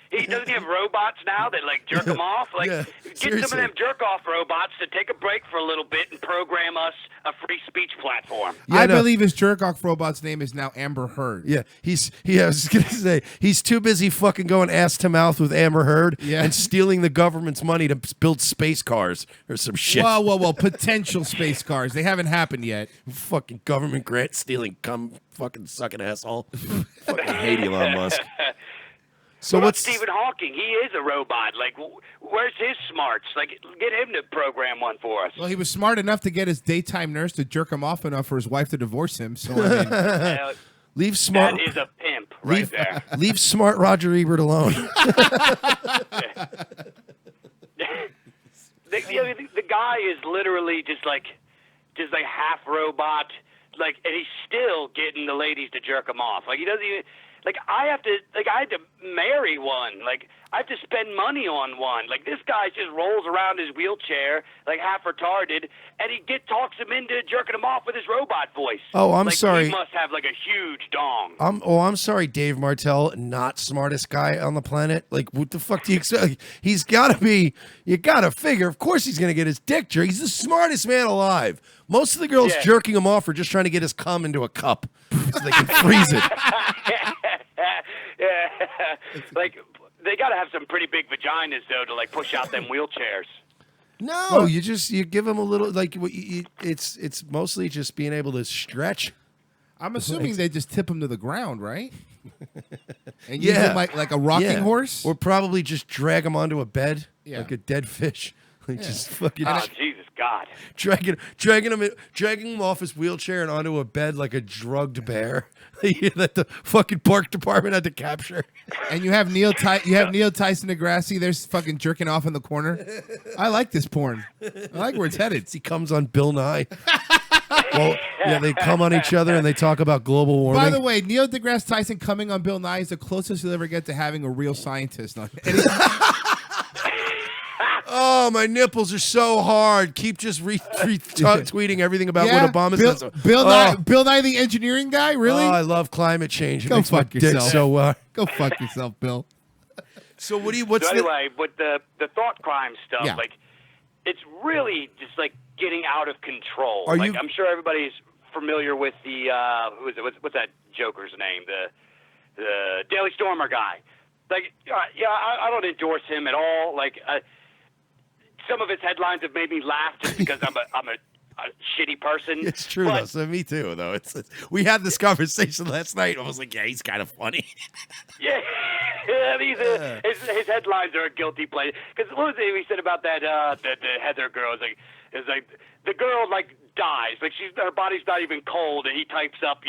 he doesn't have robots now that, jerk him off? Yeah, get seriously. some of them jerk-off robots to take a break for a little bit and program us a free speech platform. Yeah, I no. believe his jerk-off robot's name is now Amber Heard. Yeah, I was gonna say he's too busy fucking going ass to mouth with Amber Heard and stealing the government's money to build space cars or some shit. Whoa, potential space cars. They haven't happened yet. Fucking government grant stealing, fucking sucking asshole. Fucking hate Elon Musk. So what about what's Stephen Hawking? He is a robot. Like, where's his smarts? Like, get him to program one for us. Well, he was smart enough to get his daytime nurse to jerk him off enough for his wife to divorce him. So I mean, leave smart? That is a pimp right there. Leave smart Roger Ebert alone. The guy is literally just like half robot, like, and he's still getting the ladies to jerk him off. Like, he doesn't even. Like, I had to marry one. Like, I have to spend money on one. Like, this guy just rolls around his wheelchair, like, half retarded, and he talks him into jerking him off with his robot voice. Oh, I'm like, sorry. He must have, like, a huge dong. I'm sorry, Dave Martell, not smartest guy on the planet. Like, what the fuck do you expect? Like, he's got to be. You got to figure. Of course, he's gonna get his dick jerked. He's the smartest man alive. Most of the girls jerking him off are just trying to get his cum into a cup so they can freeze it. Yeah, like, they got to have some pretty big vaginas, though, to, like, push out them wheelchairs. No, you give him a little, like, it's mostly just being able to stretch. I'm assuming they just tip him to the ground, right? And use him like a rocking horse? Or probably just drag him onto a bed Yeah. like a dead fish. Like just fucking Oh, Jesus God. dragging him off his wheelchair and onto a bed like a drugged bear that the fucking park department had to capture. And you have Neil Tyson deGrasse. There's fucking jerking off in the corner. I like this porn. I like where it's headed. He comes on Bill Nye. Well, yeah, they come on each other and they talk about global warming. By the way, Neil deGrasse Tyson coming on Bill Nye is the closest you'll ever get to having a real scientist on. Oh, my nipples are so hard. Keep just retweeting everything about what Obama says. Bill Nye, the engineering guy, really? Oh, I love climate change. It Go makes my fuck dick yourself. so. Go fuck yourself, Bill. So So anyway, with the thought crime stuff, Yeah. like, it's really just, like, getting out of control. Are Like, you- I'm sure everybody's familiar with the, who is it? What's that Joker's name? The Daily Stormer guy. Like, I don't endorse him at all. Like, some of his headlines have made me laugh just because I'm a shitty person. It's true, But- though. So me too, though. We had this conversation last night. I was like, yeah, he's kind of funny. Yeah, his headlines are a guilty pleasure. Because what was it he said about that the Heather girl? It's like the girl like dies, like her body's not even cold, and he types up,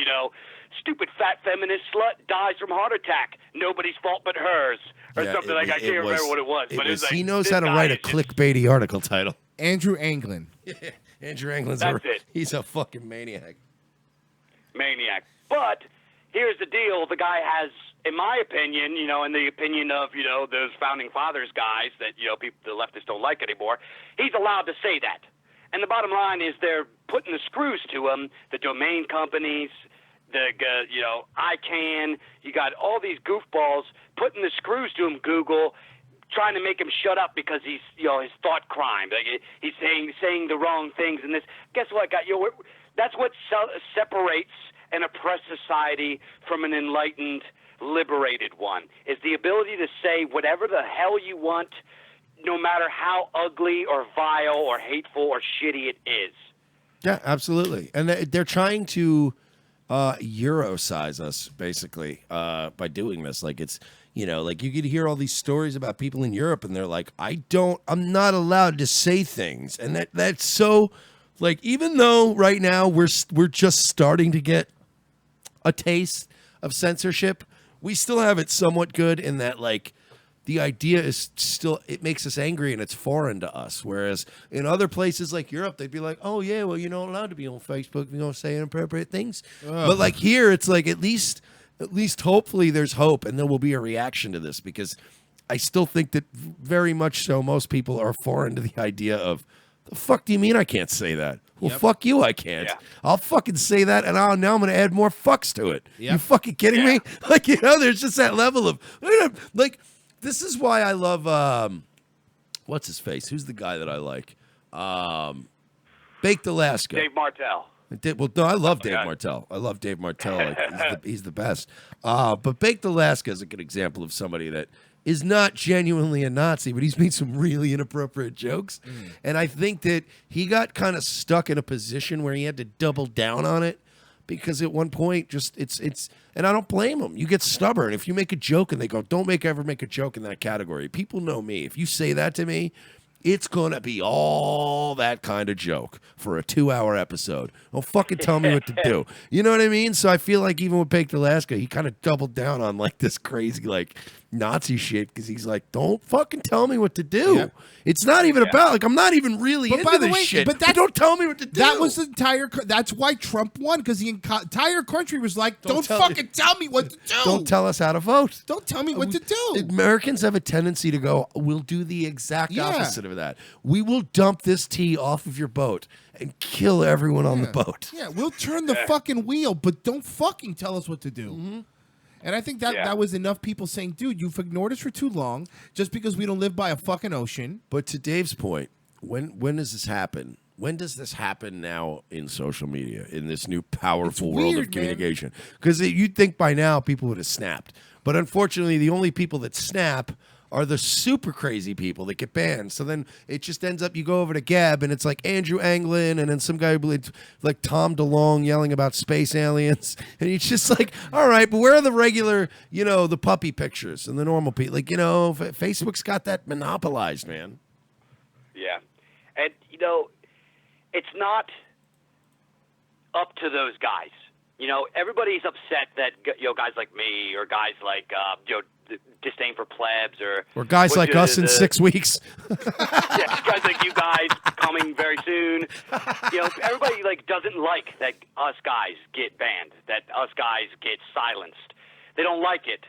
stupid fat feminist slut dies from heart attack. Nobody's fault but hers, or something like. I can't remember what it was, but it was like, he knows this how to guy write a is just- clickbaity article title. Andrew Anglin. Andrew Anglin's That's it. He's a fucking maniac. Maniac. But here's the deal: the guy has, in my opinion, in the opinion of those founding fathers guys that people the leftists don't like anymore, he's allowed to say that. And the bottom line is they're putting the screws to him. The domain companies, the ICANN, you got all these goofballs putting the screws to him. Google, trying to make him shut up because he's his thought crime. Like he's saying the wrong things. And this, guess what, guy? That's what separates an oppressed society from an enlightened, liberated one, is the ability to say whatever the hell you want, no matter how ugly or vile or hateful or shitty it is. Yeah, absolutely. And they're trying to Eurosize us, basically, by doing this. Like, it's, like you could hear all these stories about people in Europe, and they're like, I'm not allowed to say things. And that's so, like, even though right now we're just starting to get a taste of censorship, we still have it somewhat good in that, like, the idea is still, it makes us angry and it's foreign to us. Whereas in other places like Europe, they'd be like, oh, yeah, well, you're not allowed to be on Facebook. You don't say inappropriate things. But like here, it's like at least hopefully there's hope and there will be a reaction to this, because I still think that very much so most people are foreign to the idea of, the fuck do you mean I can't say that? Well, fuck you, I can't. Yeah. I'll fucking say that, and now I'm going to add more fucks to it. Yep. You fucking kidding me? Like, there's just that level of, like, this is why I love, what's his face? Who's the guy that I like? Baked Alaska. Dave Martell. Well, no, I love Dave Martell. I love Dave Martell. Like, he's the best. But Baked Alaska is a good example of somebody that is not genuinely a Nazi, but he's made some really inappropriate jokes. And I think that he got kind of stuck in a position where he had to double down on it because at one point, just it's, and I don't blame them. You get stubborn if you make a joke and they go, "Don't ever make a joke in that category." People know me. If you say that to me, it's gonna be all that kind of joke for a 2-hour episode. Don't fucking tell me what to do. You know what I mean? So I feel like even with Baked Alaska, he kind of doubled down on like this crazy like Nazi shit because he's like, don't fucking tell me what to do. Yeah. It's not even about like I'm not even really But into by the this way, shit. but But don't tell me what to do. That was the entire. That's why Trump won because the entire country was like, "Don't fucking tell me what to do. Don't tell us how to vote. Don't tell me what to do." Americans have a tendency to go, we'll do the exact Yeah. opposite of that. We will dump this tea off of your boat and kill everyone on the boat. Yeah, we'll turn the fucking wheel, but don't fucking tell us what to do. Mm-hmm. And I think that was enough people saying, "Dude, you've ignored us for too long just because we don't live by a fucking ocean." But to Dave's point, when does this happen? When does this happen now in social media, in this new powerful world weird, of communication? Because you'd think by now people would have snapped. But unfortunately, the only people that snap are the super crazy people that get banned. So then it just ends up, you go over to Gab, and it's like Andrew Anglin, and then some guy like Tom DeLonge yelling about space aliens. And it's just like, all right, but where are the regular, the puppy pictures and the normal people? Like, Facebook's got that monopolized, man. Yeah. And, it's not up to those guys. Everybody's upset that, guys like me or guys like, disdain for plebs Or guys like us in 6 weeks. Yeah, guys like you guys coming very soon. Everybody doesn't like that us guys get banned, that us guys get silenced. They don't like it.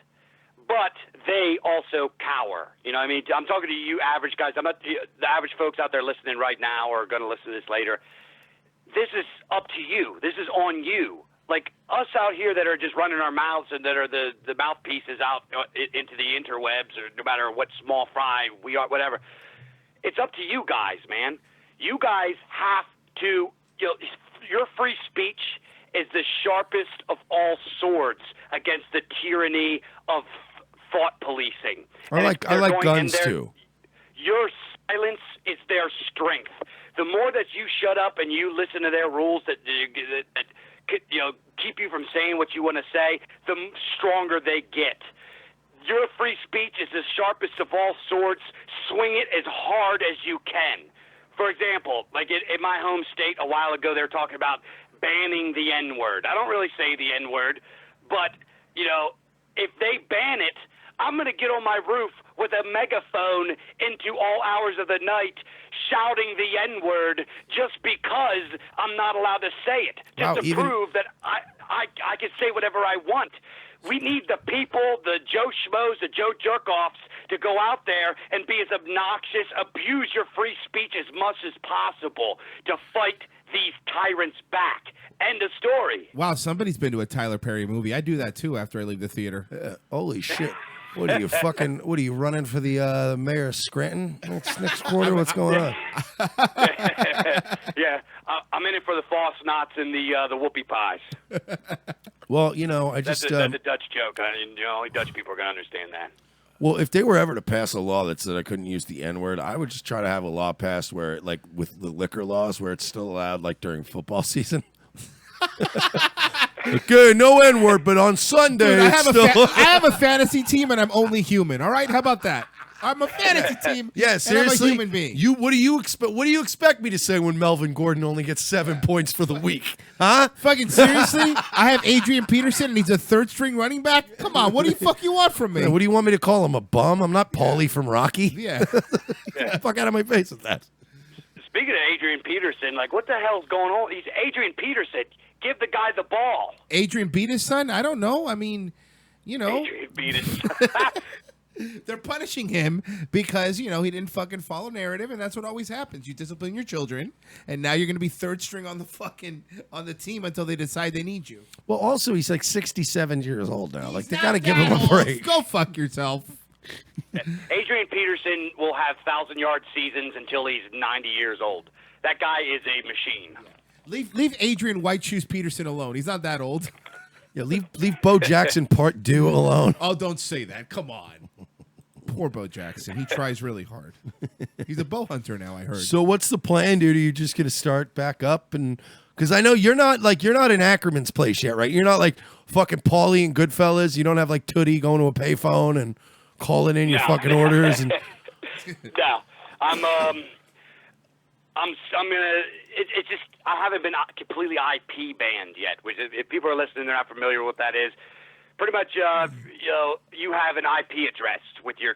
But they also cower. You know what I mean? I'm talking to you average guys. I'm not the average folks out there listening right now or going to listen to this later. This is up to you. This is on you. Like us out here that are just running our mouths and that are the mouthpieces out into the interwebs, or no matter what small fry we are, whatever. It's up to you guys, man. You guys have to, your free speech is the sharpest of all swords against the tyranny of thought policing. I like guns too. Your silence is their strength. The more that you shut up and you listen to their rules that keep you from saying what you want to say, the stronger they get. Your free speech is the sharpest of all swords. Swing it as hard as you can. For example, like in my home state a while ago, they were talking about banning the N-word. I don't really say the N-word, but, if they ban it, I'm going to get on my roof with a megaphone into all hours of the night shouting the N-word just because I'm not allowed to say it, just to prove that I can say whatever I want. We need the people, the Joe Schmoes, the Joe Jerkoffs, to go out there and be as obnoxious, abuse your free speech as much as possible to fight these tyrants back. End of story. Wow, somebody's been to a Tyler Perry movie. I do that too after I leave the theater. Holy shit. What are you running for the mayor of Scranton next quarter? What's going on? Yeah, I'm in it for the false knots and the whoopie pies. Well, I just... That's a Dutch joke. Only Dutch people are going to understand that. Well, if they were ever to pass a law that said I couldn't use the N-word, I would just try to have a law passed where, like, with the liquor laws, where it's still allowed, like, during football season. Okay, no N-word, but on Sunday, Dude, I have a a fantasy team, and I'm only human. All right, how about that? I'm a fantasy team. Yeah, seriously. And I'm a human being. What do you expect? What do you expect me to say when Melvin Gordon only gets 7 points for the week? Huh? Fucking seriously? I have Adrian Peterson, and he's a third-string running back. Come on, what do you want from me? Yeah, what do you want me to call him? A bum? I'm not Paulie from Rocky. Yeah. Get the fuck out of my face with that. Speaking of Adrian Peterson, what the hell's going on? He's Adrian Peterson. Give the guy the ball. Adrian beat his son? I don't know. I mean, Adrian beat his son. They're punishing him because, he didn't fucking follow narrative, and that's what always happens. You discipline your children, and now you're going to be third string on the team until they decide they need you. Well, also, he's like 67 years old now. They got to give him a break. Go fuck yourself. Adrian Peterson will have 1,000-yard seasons until he's 90 years old. That guy is a machine. Leave Adrian White Shoes Peterson alone. He's not that old. Yeah, leave Bo Jackson Part 2 alone. Oh, don't say that. Come on. Poor Bo Jackson. He tries really hard. He's a bow hunter now, I heard. So what's the plan, dude? Are you just gonna start back up? And because I know you're not in Ackerman's place yet, right? You're not like fucking Paulie and Goodfellas. You don't have like Tootie going to a payphone and calling in your fucking orders. And No, I'm gonna. It's just I haven't been completely IP banned yet. Which, if people are listening, they're not familiar with what that is. Pretty much, you have an IP address with your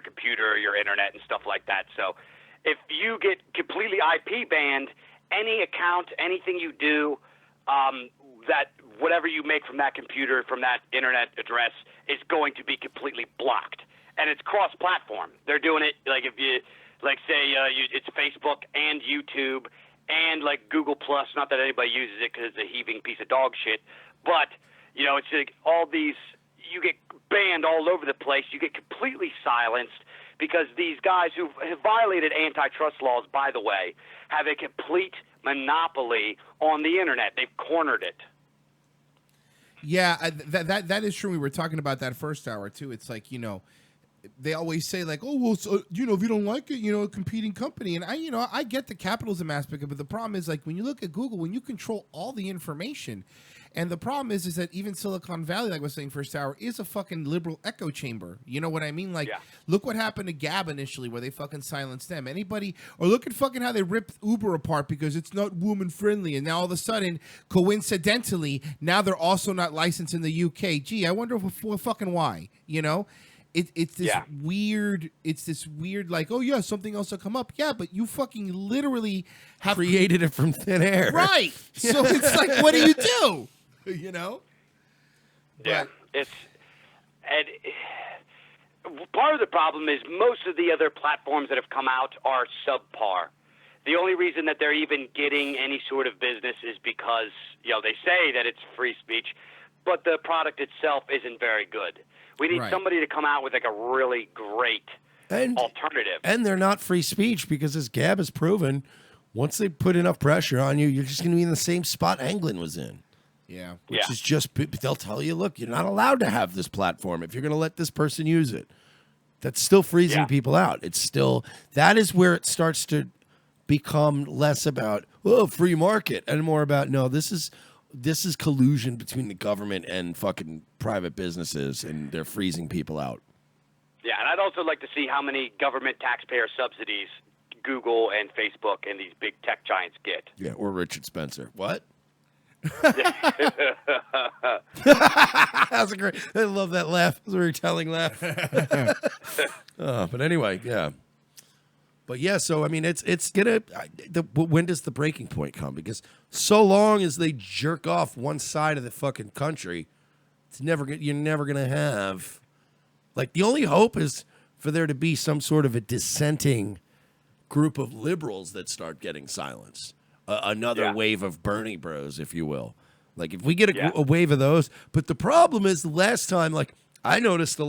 computer, or your internet, and stuff like that. So, if you get completely IP banned, any account, anything you do, that whatever you make from that computer, from that internet address, is going to be completely blocked. And it's cross-platform. They're doing it like if you, like say, it's Facebook and YouTube and like Google Plus. Not that anybody uses it because it's a heaving piece of dog shit, but it's like all these. You get banned all over the place. You get completely silenced because these guys who have violated antitrust laws, by the way, have a complete monopoly on the internet. They've cornered it. Yeah, that is true. We were talking about that first hour too. It's like they always say like, oh well, so, if you don't like it, a competing company. And I get the capitalism aspect of it. But the problem is like when you look at Google, when you control all the information, and the problem is that even Silicon Valley, like I was saying first hour, is a fucking liberal echo chamber. You know what I mean? Like, look what happened to Gab initially, where they fucking silenced them. Or look at fucking how they ripped Uber apart because it's not woman friendly, and now all of a sudden, coincidentally, now they're also not licensed in the UK. Gee, I wonder fucking why. It's this weird. It's this weird, like, oh yeah, something else will come up. Yeah, but you fucking literally have created it from thin air, right? So it's like, what do you do? Yeah, part of the problem is most of the other platforms that have come out are subpar. The only reason that they're even getting any sort of business is because they say that it's free speech, but the product itself isn't very good. We need somebody to come out with like a really great alternative. And they're not free speech because, as Gab has proven, once they put enough pressure on you, you're just going to be in the same spot Anglin was in. Yeah. Which is just, they'll tell you, look, you're not allowed to have this platform if you're going to let this person use it. That's still freezing people out. It's still, that is where it starts to become less about, free market, and more about, no, this is collusion between the government and fucking private businesses, and they're freezing people out. Yeah, and I'd also like to see how many government taxpayer subsidies Google and Facebook and these big tech giants get. Yeah, or Richard Spencer. What? That's a great. I love that laugh. It was a very telling laugh. But anyway, yeah. But yeah, so I mean, it's gonna. When does the breaking point come? Because so long as they jerk off one side of the fucking country, you're never gonna have. Like, the only hope is for there to be some sort of a dissenting group of liberals that start getting silenced. Another wave of Bernie bros, if you will. Like, if we get a wave of those. But the problem is, the last time, like, I noticed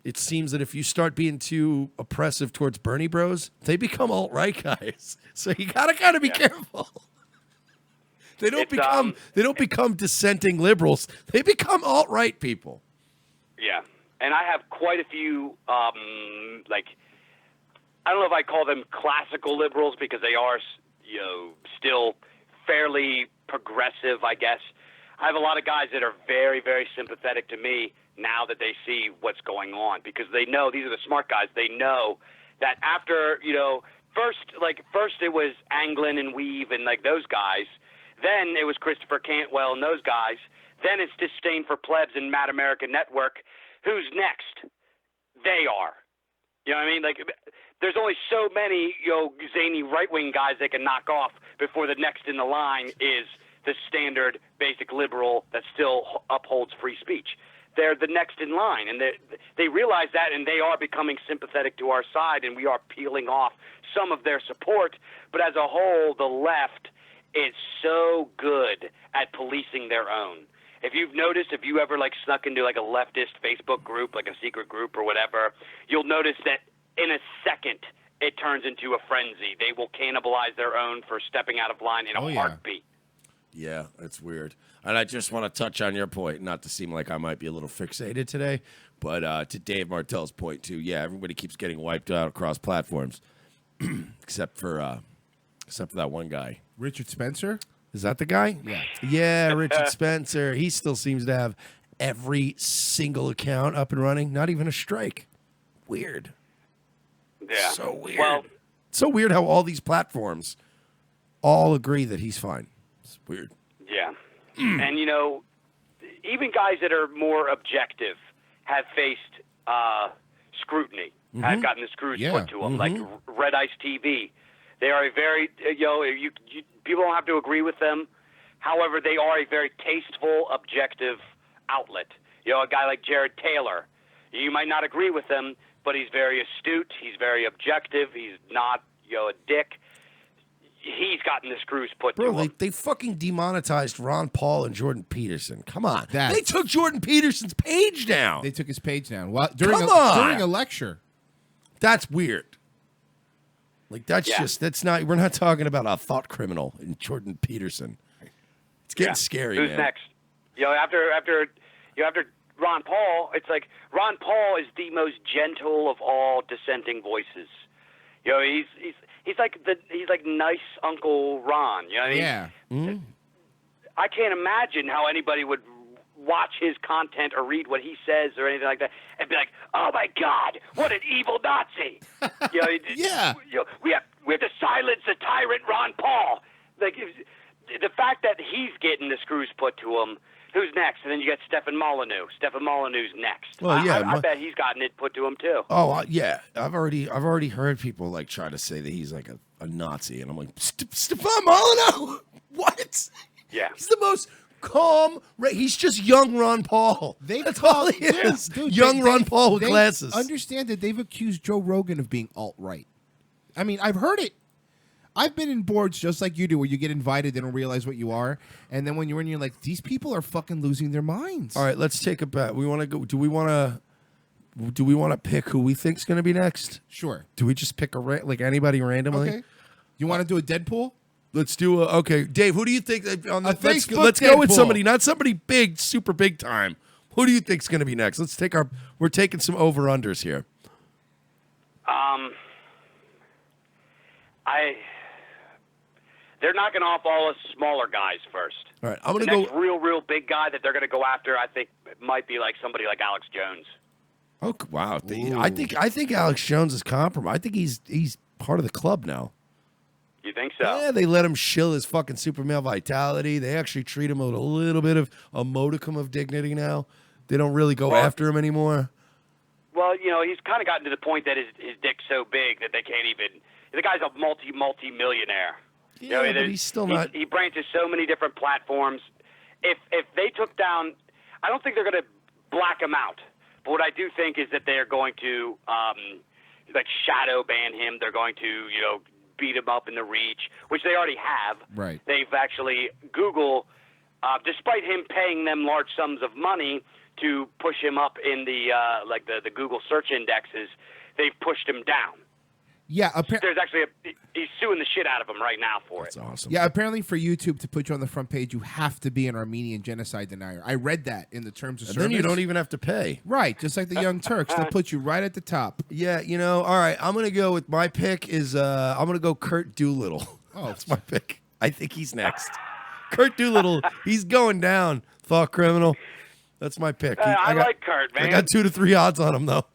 it seems that if you start being too oppressive towards Bernie bros, they become alt-right guys. So you gotta kind of be careful. They don't become dissenting liberals. They become alt-right people. Yeah, and I have quite a few, I don't know if I call them classical liberals because they are, still fairly progressive, I guess. I have a lot of guys that are very, very sympathetic to me now that they see what's going on, because they know, these are the smart guys, they know that after, first it was Anglin and Weave and like those guys, then it was Christopher Cantwell and those guys, then it's Disdain for Plebs and Mad American Network. Who's next? They are. You know what I mean? Like, there's only so many, zany right-wing guys they can knock off before the next in the line is the standard basic liberal that still upholds free speech. They're the next in line, and they realize that, and they are becoming sympathetic to our side, and we are peeling off some of their support. But as a whole, the left is so good at policing their own. If you've noticed, if you ever snuck into a leftist Facebook group, like a secret group or whatever, you'll notice that in a second it turns into a frenzy. They will cannibalize their own for stepping out of line in a heartbeat. Yeah, it's weird. And I just want to touch on your point, not to seem like I might be a little fixated today, But to Dave Martell's point too, yeah, everybody keeps getting wiped out across platforms, except for that one guy, Richard Spencer. Is that the guy? Yeah. Yeah, Richard Spencer. He still seems to have every single account up and running. Not even a strike. Weird. Yeah. So weird. Well, so weird how all these platforms all agree that he's fine. It's weird. yeah. And, you know, even guys that are more objective have faced scrutiny, have gotten the screws put to them, like Red Ice TV. They are a very, you people don't have to agree with them. However, they are a very tasteful, objective outlet. You know, a guy like Jared Taylor, you might not agree with him, but he's very astute. He's very objective. He's not, a dick. He's gotten the screws put to him. They fucking demonetized Ron Paul and Jordan Peterson. Come on. That's- They took Jordan Peterson's page down. They took his page down. Well, during a lecture. That's weird. Like, that's Yeah. we're not talking about a thought criminal in Jordan Peterson. It's getting scary, Who's man. next? After Ron Paul, it's like Ron Paul is the most gentle of all dissenting voices. He's like nice Uncle Ron. You know what I mean? Yeah. I can't imagine how anybody would watch his content or read what he says or anything like that and be like, "Oh my God, what an evil Nazi!" Yeah. We have to silence the tyrant Ron Paul. Like the fact that he's getting the screws put to him. Who's next? And then you got Stefan Molyneux. Stefan Molyneux's next. Well, yeah, I bet he's gotten it put to him too. Oh, yeah. I've already heard people like try to say that he's like a Nazi, and I'm like, Stefan Molyneux? What? Yeah. He's the most calm. He's just young Ron Paul. That's all he is. Dude, young Ron Paul with they glasses. Understand that they've accused Joe Rogan of being alt-right. I mean, I've heard it. I've been in boards just like you do, where you get invited, they don't realize what you are, and then when you're in, you're like, these people are fucking losing their minds. All right, let's take a bet. We want to go. Do we want to pick who we think's going to be next? Sure. Do we just pick like anybody randomly? Okay. You want to do a Deadpool? Let's do okay, Dave. Who do you think on the Facebook Let's go with Deadpool. somebody, not somebody big, super big time. Who do you think's going to be next? Let's take we're taking some over unders here. They're knocking off all the smaller guys first. All right, I'm going The to next go. real big guy that they're going to go after, I think, might be like somebody like Alex Jones. Oh wow! I think Alex Jones is compromised. I think he's part of the club now. You think so? Yeah, they let him shill his fucking super male vitality. They actually treat him with a little bit of a modicum of dignity now. They don't really go after him anymore. Well, he's kind of gotten to the point that his dick's so big that they can't even. The guy's a multi-millionaire. Yeah, but he's still not. He branches so many different platforms. If they took down, I don't think they're going to black him out. But what I do think is that they're going to shadow ban him. They're going to beat him up in the Reach, which they already have. Right. They've actually Google, despite him paying them large sums of money to push him up in the Google search indexes, they've pushed him down. Yeah, There's actually he's suing the shit out of him right now for it. That's awesome. Yeah, apparently for YouTube to put you on the front page, you have to be an Armenian genocide denier. I read that in the terms of And service. then you don't even have to pay. Right, just like the Young Turks. They'll put you right at the top. Yeah, all right. I'm going to go with my pick is I'm going to go Kurt Doolittle. Oh, that's my pick. I think he's next. Kurt Doolittle, he's going down. Thought criminal. That's my pick. I like Kurt, man. I got 2 to 3 odds on him though.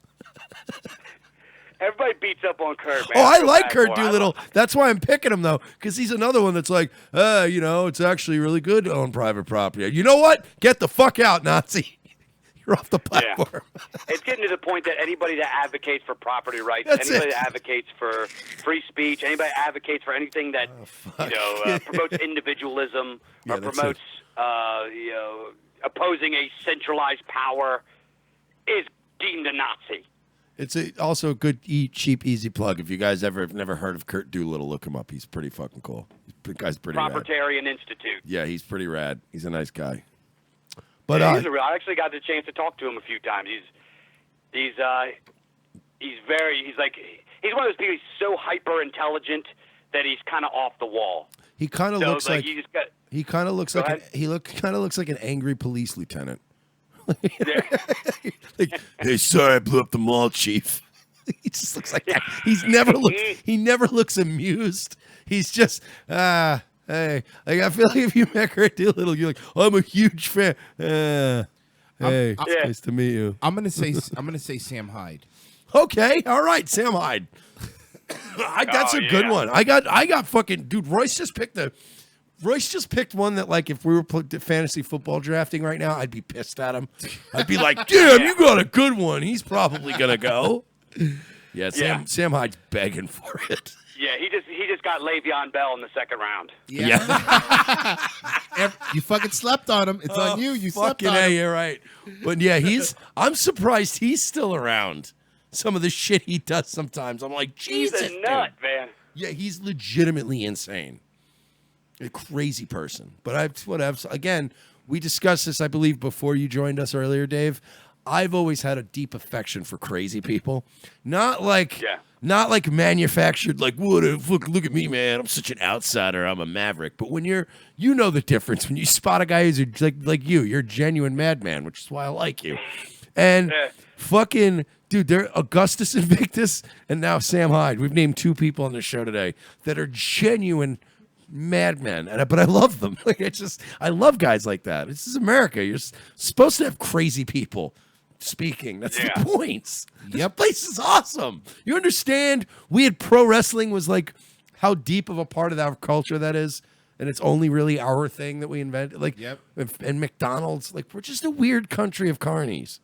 Everybody beats up on Kurt, man. Oh, I feel like bad Kurt for him. Doolittle. That's why I'm picking him though, because he's another one that's like, it's actually really good to own private property. You know what? Get the fuck out, Nazi. You're off the platform. It's getting to the point that anybody that advocates for property rights, That's anybody it. that advocates for free speech, anybody that advocates for anything that promotes individualism Yeah, or that's promotes opposing a centralized power is deemed a Nazi. It's also a good, cheap, easy plug. If you guys have never heard of Kurt Doolittle, look him up. He's pretty fucking cool. The guy's pretty rad. Propertarian Institute. Yeah, he's pretty rad. He's a nice guy. But Yeah, I actually got the chance to talk to him a few times. He's one of those people. He's so hyper intelligent that he's kind of off the wall. he kind of looks like you just got, he kind of looks Go like ahead. kind of looks like an angry police lieutenant Like, hey, sorry, I blew up the mall, chief. He just looks like that. He never looks amused. He's just, hey. Like, I feel like if you met Craig Doolittle, you're like, I'm a huge fan. Hey, nice to meet you. I'm gonna say Sam Hyde. Okay, all right, Sam Hyde. That's a good one. I got fucking dude. Royce just picked one that, like, if we were fantasy football drafting right now, I'd be pissed at him. I'd be like, damn, you got a good one. He's probably gonna go. Yeah, Sam Hyde's begging for it. Yeah, he just got Le'Veon Bell in the second round. Yeah. You fucking slept on him. It's on you. You slept fucking on him. you're right. But yeah, I'm surprised he's still around. Some of the shit he does sometimes, I'm like, Jesus, He's a nut, man. Yeah, he's legitimately insane. A crazy person. But whatever. Again, we discussed this, I believe, before you joined us earlier, Dave. I've always had a deep affection for crazy people. Not like manufactured, like, look at me, man. I'm such an outsider. I'm a maverick. But when you know the difference. When you spot a guy who's like you're a genuine madman, which is why I like you. And fucking, dude, they're Augustus Invictus and now Sam Hyde. We've named 2 people on the show today that are genuine madmen, but I love them. Like, I love guys like that. This is America. You're supposed to have crazy people speaking. That's the point. This place is awesome. You understand? We had pro wrestling was like how deep of a part of our culture that is, and it's only really our thing that we invented. Like, and McDonald's. Like, we're just a weird country of carnies.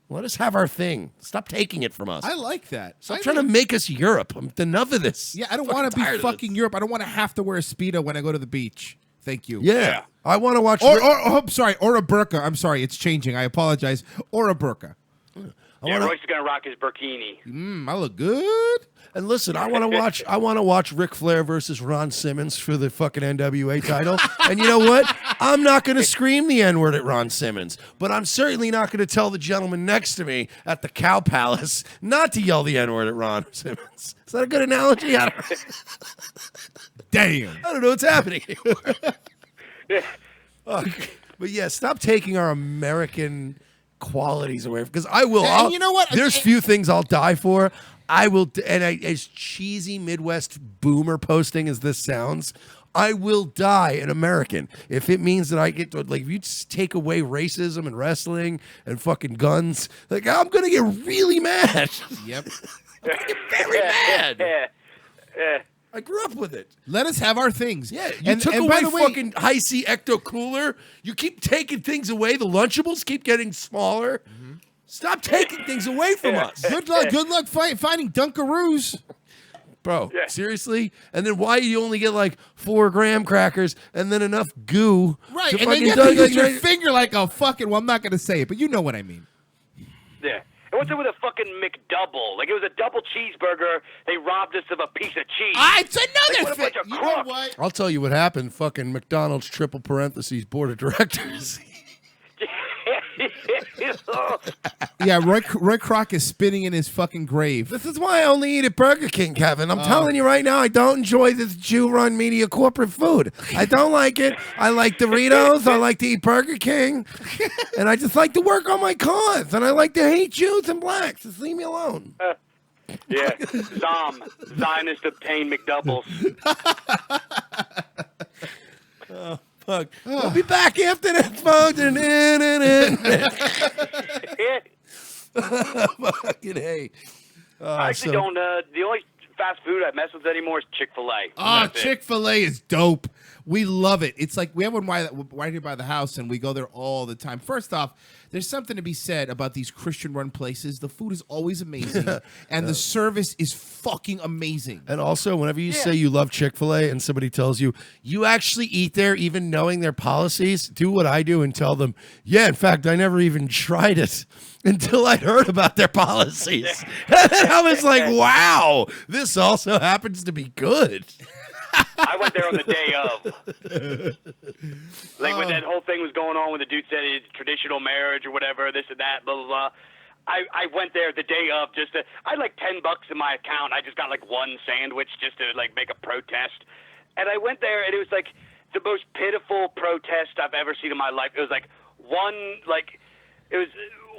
Let us have our thing. Stop taking it from us. I like that. Stop trying to make us Europe. I'm enough of this. Yeah, I don't want to be fucking Europe. I don't want to have to wear a Speedo when I go to the beach. Thank you. Yeah. I want to watch... I'm sorry, or a burqa. I'm sorry, it's changing. I apologize. Or a burqa. Royce is gonna rock his burkini. I look good. And listen, I want to watch Ric Flair versus Ron Simmons for the fucking NWA title. And you know what? I'm not going to scream the N-word at Ron Simmons, but I'm certainly not going to tell the gentleman next to me at the Cow Palace not to yell the N-word at Ron Simmons. Is that a good analogy? Damn. I don't know what's happening anymore. But yeah, stop taking our American qualities away, because I will. And you know what? There's few things I'll die for. I will, as cheesy Midwest boomer posting as this sounds, I will die an American if it means that I get to, like, if you just take away racism and wrestling and fucking guns, like, I'm gonna get really mad. Yep. I'm gonna get very mad. I grew up with it. Let us have our things. Yeah, you took away fucking High C Ecto Cooler. You keep taking things away. The Lunchables keep getting smaller. Stop taking things away from us. Good luck finding Dunkaroos. Bro, seriously? And then why you only get like 4 graham crackers and then enough goo? Right, to and then you have to use your finger like a fucking, well, I'm not going to say it, but you know what I mean. Yeah. And what's it with a fucking McDouble? Like, it was a double cheeseburger. They robbed us of a piece of cheese. It's another what a bunch of You know crooks. what? I'll tell you what happened. Fucking McDonald's triple parentheses board of directors. Yeah, Roy Kroc is spinning in his fucking grave. This is why I only eat at Burger King, Kevin. I'm telling you right now, I don't enjoy this Jew-run media corporate food. I don't like it. I like Doritos. I like to eat Burger King. And I just like to work on my cause. And I like to hate Jews and blacks. Just leave me alone. Yeah, Zionist obtained McDoubles. Oh, fuck. We'll be back after that, folks. Fucking hey. I actually don't. The only fast food I mess with anymore is Chick-fil-A. Oh, Chick-fil-A is dope. We love it. It's like we have one right here by the house, and we go there all the time. First off, there's something to be said about these Christian-run places. The food is always amazing, and the service is fucking amazing. And also, whenever you say you love Chick-fil-A and somebody tells you, you actually eat there even knowing their policies, do what I do and tell them, yeah, in fact, I never even tried it until I'd heard about their policies. And then I was like, wow, this also happens to be good. I went there on the day of. Like when that whole thing was going on when the dude said it's traditional marriage or whatever, this and that, blah, blah, blah. I went there the day of just to, I had like $10 in my account. I just got like one sandwich just to like make a protest. And I went there and it was like the most pitiful protest I've ever seen in my life. It was like one, like, it was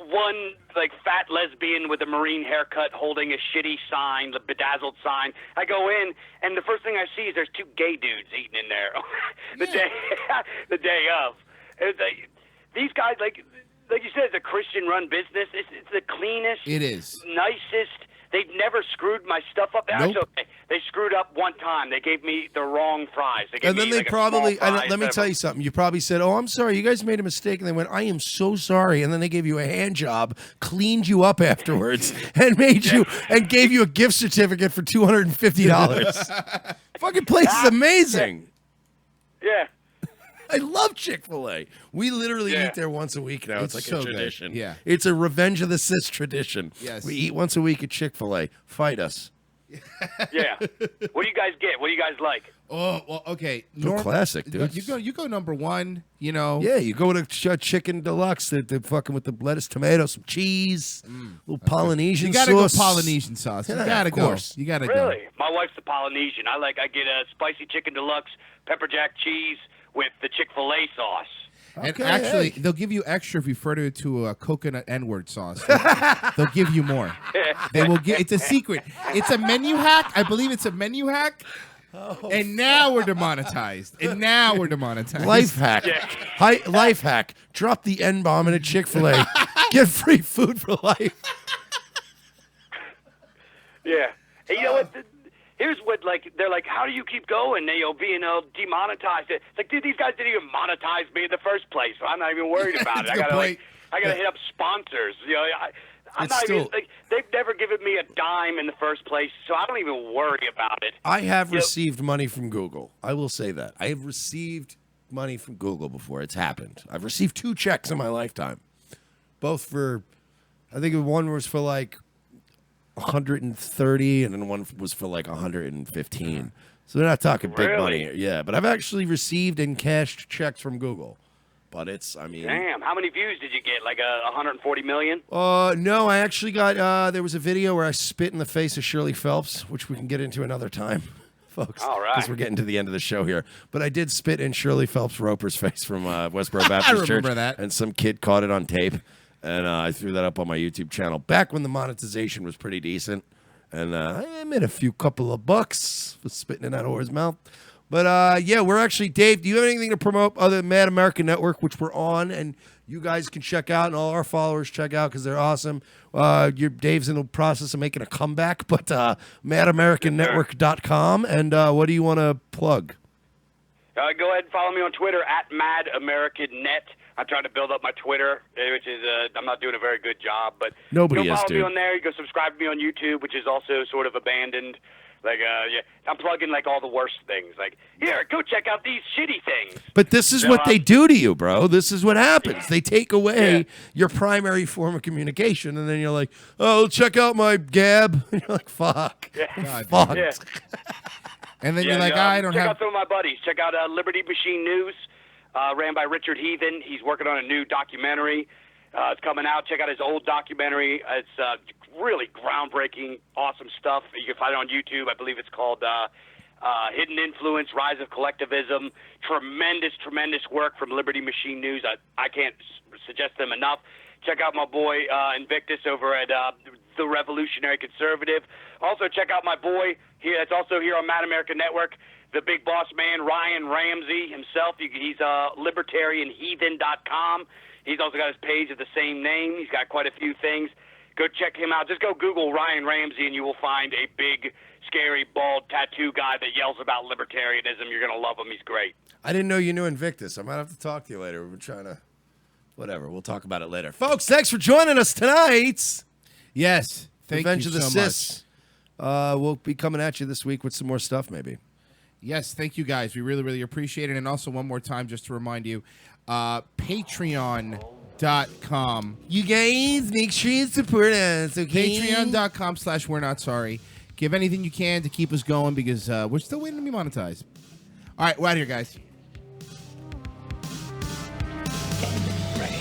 one like fat lesbian with a marine haircut holding a shitty sign, the bedazzled sign. I go in, and the first thing I see is there's two gay dudes eating in there the day of. It's like, these guys, like you said, it's a Christian-run business. It's the cleanest, It is. nicest. They've never screwed my stuff up. Actually, okay, they screwed up one time. They gave me the wrong fries. They gave And then me, they like, a probably, small and fry let me instead tell of you something. You probably said, "Oh, I'm sorry, you guys made a mistake," and they went, "I am so sorry," and then they gave you a hand job, cleaned you up afterwards, and made you and gave you a gift certificate for $250. Fucking place is amazing. Yeah. I love Chick-fil-A. We literally eat there once a week now. It's like so a good. tradition. Yeah. It's a Revenge of the Cis tradition. Yes. We eat once a week at Chick-fil-A. Fight us. Yeah. What do you guys get? What do you guys like? Oh, well, okay. Go classic, dude. You go number one, you know. Yeah, you go to Chicken Deluxe. They're fucking with the lettuce, tomato, some cheese, little Polynesian You gotta sauce. go Polynesian sauce. You Yeah, gotta of go. course. You gotta go. Really? My wife's a Polynesian. I get a spicy chicken deluxe, pepper jack cheese with the Chick-fil-A sauce. And actually, they'll give you extra if you refer to a coconut N-word sauce. They'll give you more. They will get. It's a secret. It's a menu hack. I believe it's a menu hack. And now we're demonetized. Life hack. Life hack. Drop the N-bomb in a Chick-fil-A. Get free food for life. Yeah. And you know what? Here's what, like, they're like, how do you keep going? Being demonetized. It's like, dude, these guys didn't even monetize me in the first place. So I'm not even worried about it. I gotta hit up sponsors. You know, I'm not even like, they've never given me a dime in the first place, so I don't even worry about it. I have received money from Google. I will say that. I have received money from Google before. It's happened. I've received 2 checks in my lifetime. Both for, I think one was for like 130 and then one was for like 115. So they're not talking big money. Yeah, but I've actually received encashed checks from Google. But it's, I mean... Damn, how many views did you get? Like 140 million? No, I actually got, there was a video where I spit in the face of Shirley Phelps, which we can get into another time, folks. All right. Because we're getting to the end of the show here. But I did spit in Shirley Phelps Roper's face from Westboro Baptist Church. that. And some kid caught it on tape. And I threw that up on my YouTube channel back when the monetization was pretty decent. And I made a couple of bucks for spitting in that whore's mouth. But yeah, we're actually, Dave, do you have anything to promote other than Mad American Network, which we're on, and you guys can check out, and all our followers check out because they're awesome. Dave's in the process of making a comeback, but MadAmericanNetwork.com. And what do you want to plug? Go ahead and follow me on Twitter at MadAmericanNet. I'm trying to build up my Twitter, which is I'm not doing a very good job, but Nobody go is, follow dude. me on there. You go subscribe to me on YouTube, which is also sort of abandoned. Like, yeah, I'm plugging like all the worst things. Like, here, go check out these shitty things. But this is So, what they do to you, bro. This is what happens. They take away your primary form of communication, and then you're like, oh, check out my Gab. And you're like, fuck. I'm fucked. Yeah. And then Yeah, you're like, yeah, I don't check have... out some of my buddies. Check out Liberty Machine News, ran by Richard Heathen. He's working on a new documentary. It's coming out. Check out his old documentary. It's really groundbreaking, awesome stuff. You can find it on YouTube. I believe it's called Hidden Influence, Rise of Collectivism. Tremendous work from Liberty Machine News. I can't suggest them enough. Check out my boy Invictus over at The Revolutionary Conservative. Also, check out my boy here. That's also here on Mad American Network, the big boss man, Ryan Ramsey himself. He's libertarianheathen.com. He's also got his page of the same name. He's got quite a few things. Go check him out. Just go Google Ryan Ramsey, and you will find a big, scary, bald tattoo guy that yells about libertarianism. You're going to love him. He's great. I didn't know you knew Invictus. I might have to talk to you later. We're trying to... Whatever. We'll talk about it later. Folks, thanks for joining us tonight. Yes. Thank Revenge you of the so Cis. We'll be coming at you this week with some more stuff, maybe. Yes, thank you guys. We really, really appreciate it. And also, one more time, just to remind you, Patreon.com. You guys, make sure you support us, okay? Patreon.com/We're Not Sorry. Give anything you can to keep us going because we're still waiting to be monetized. All right, we're out of here, guys. Right.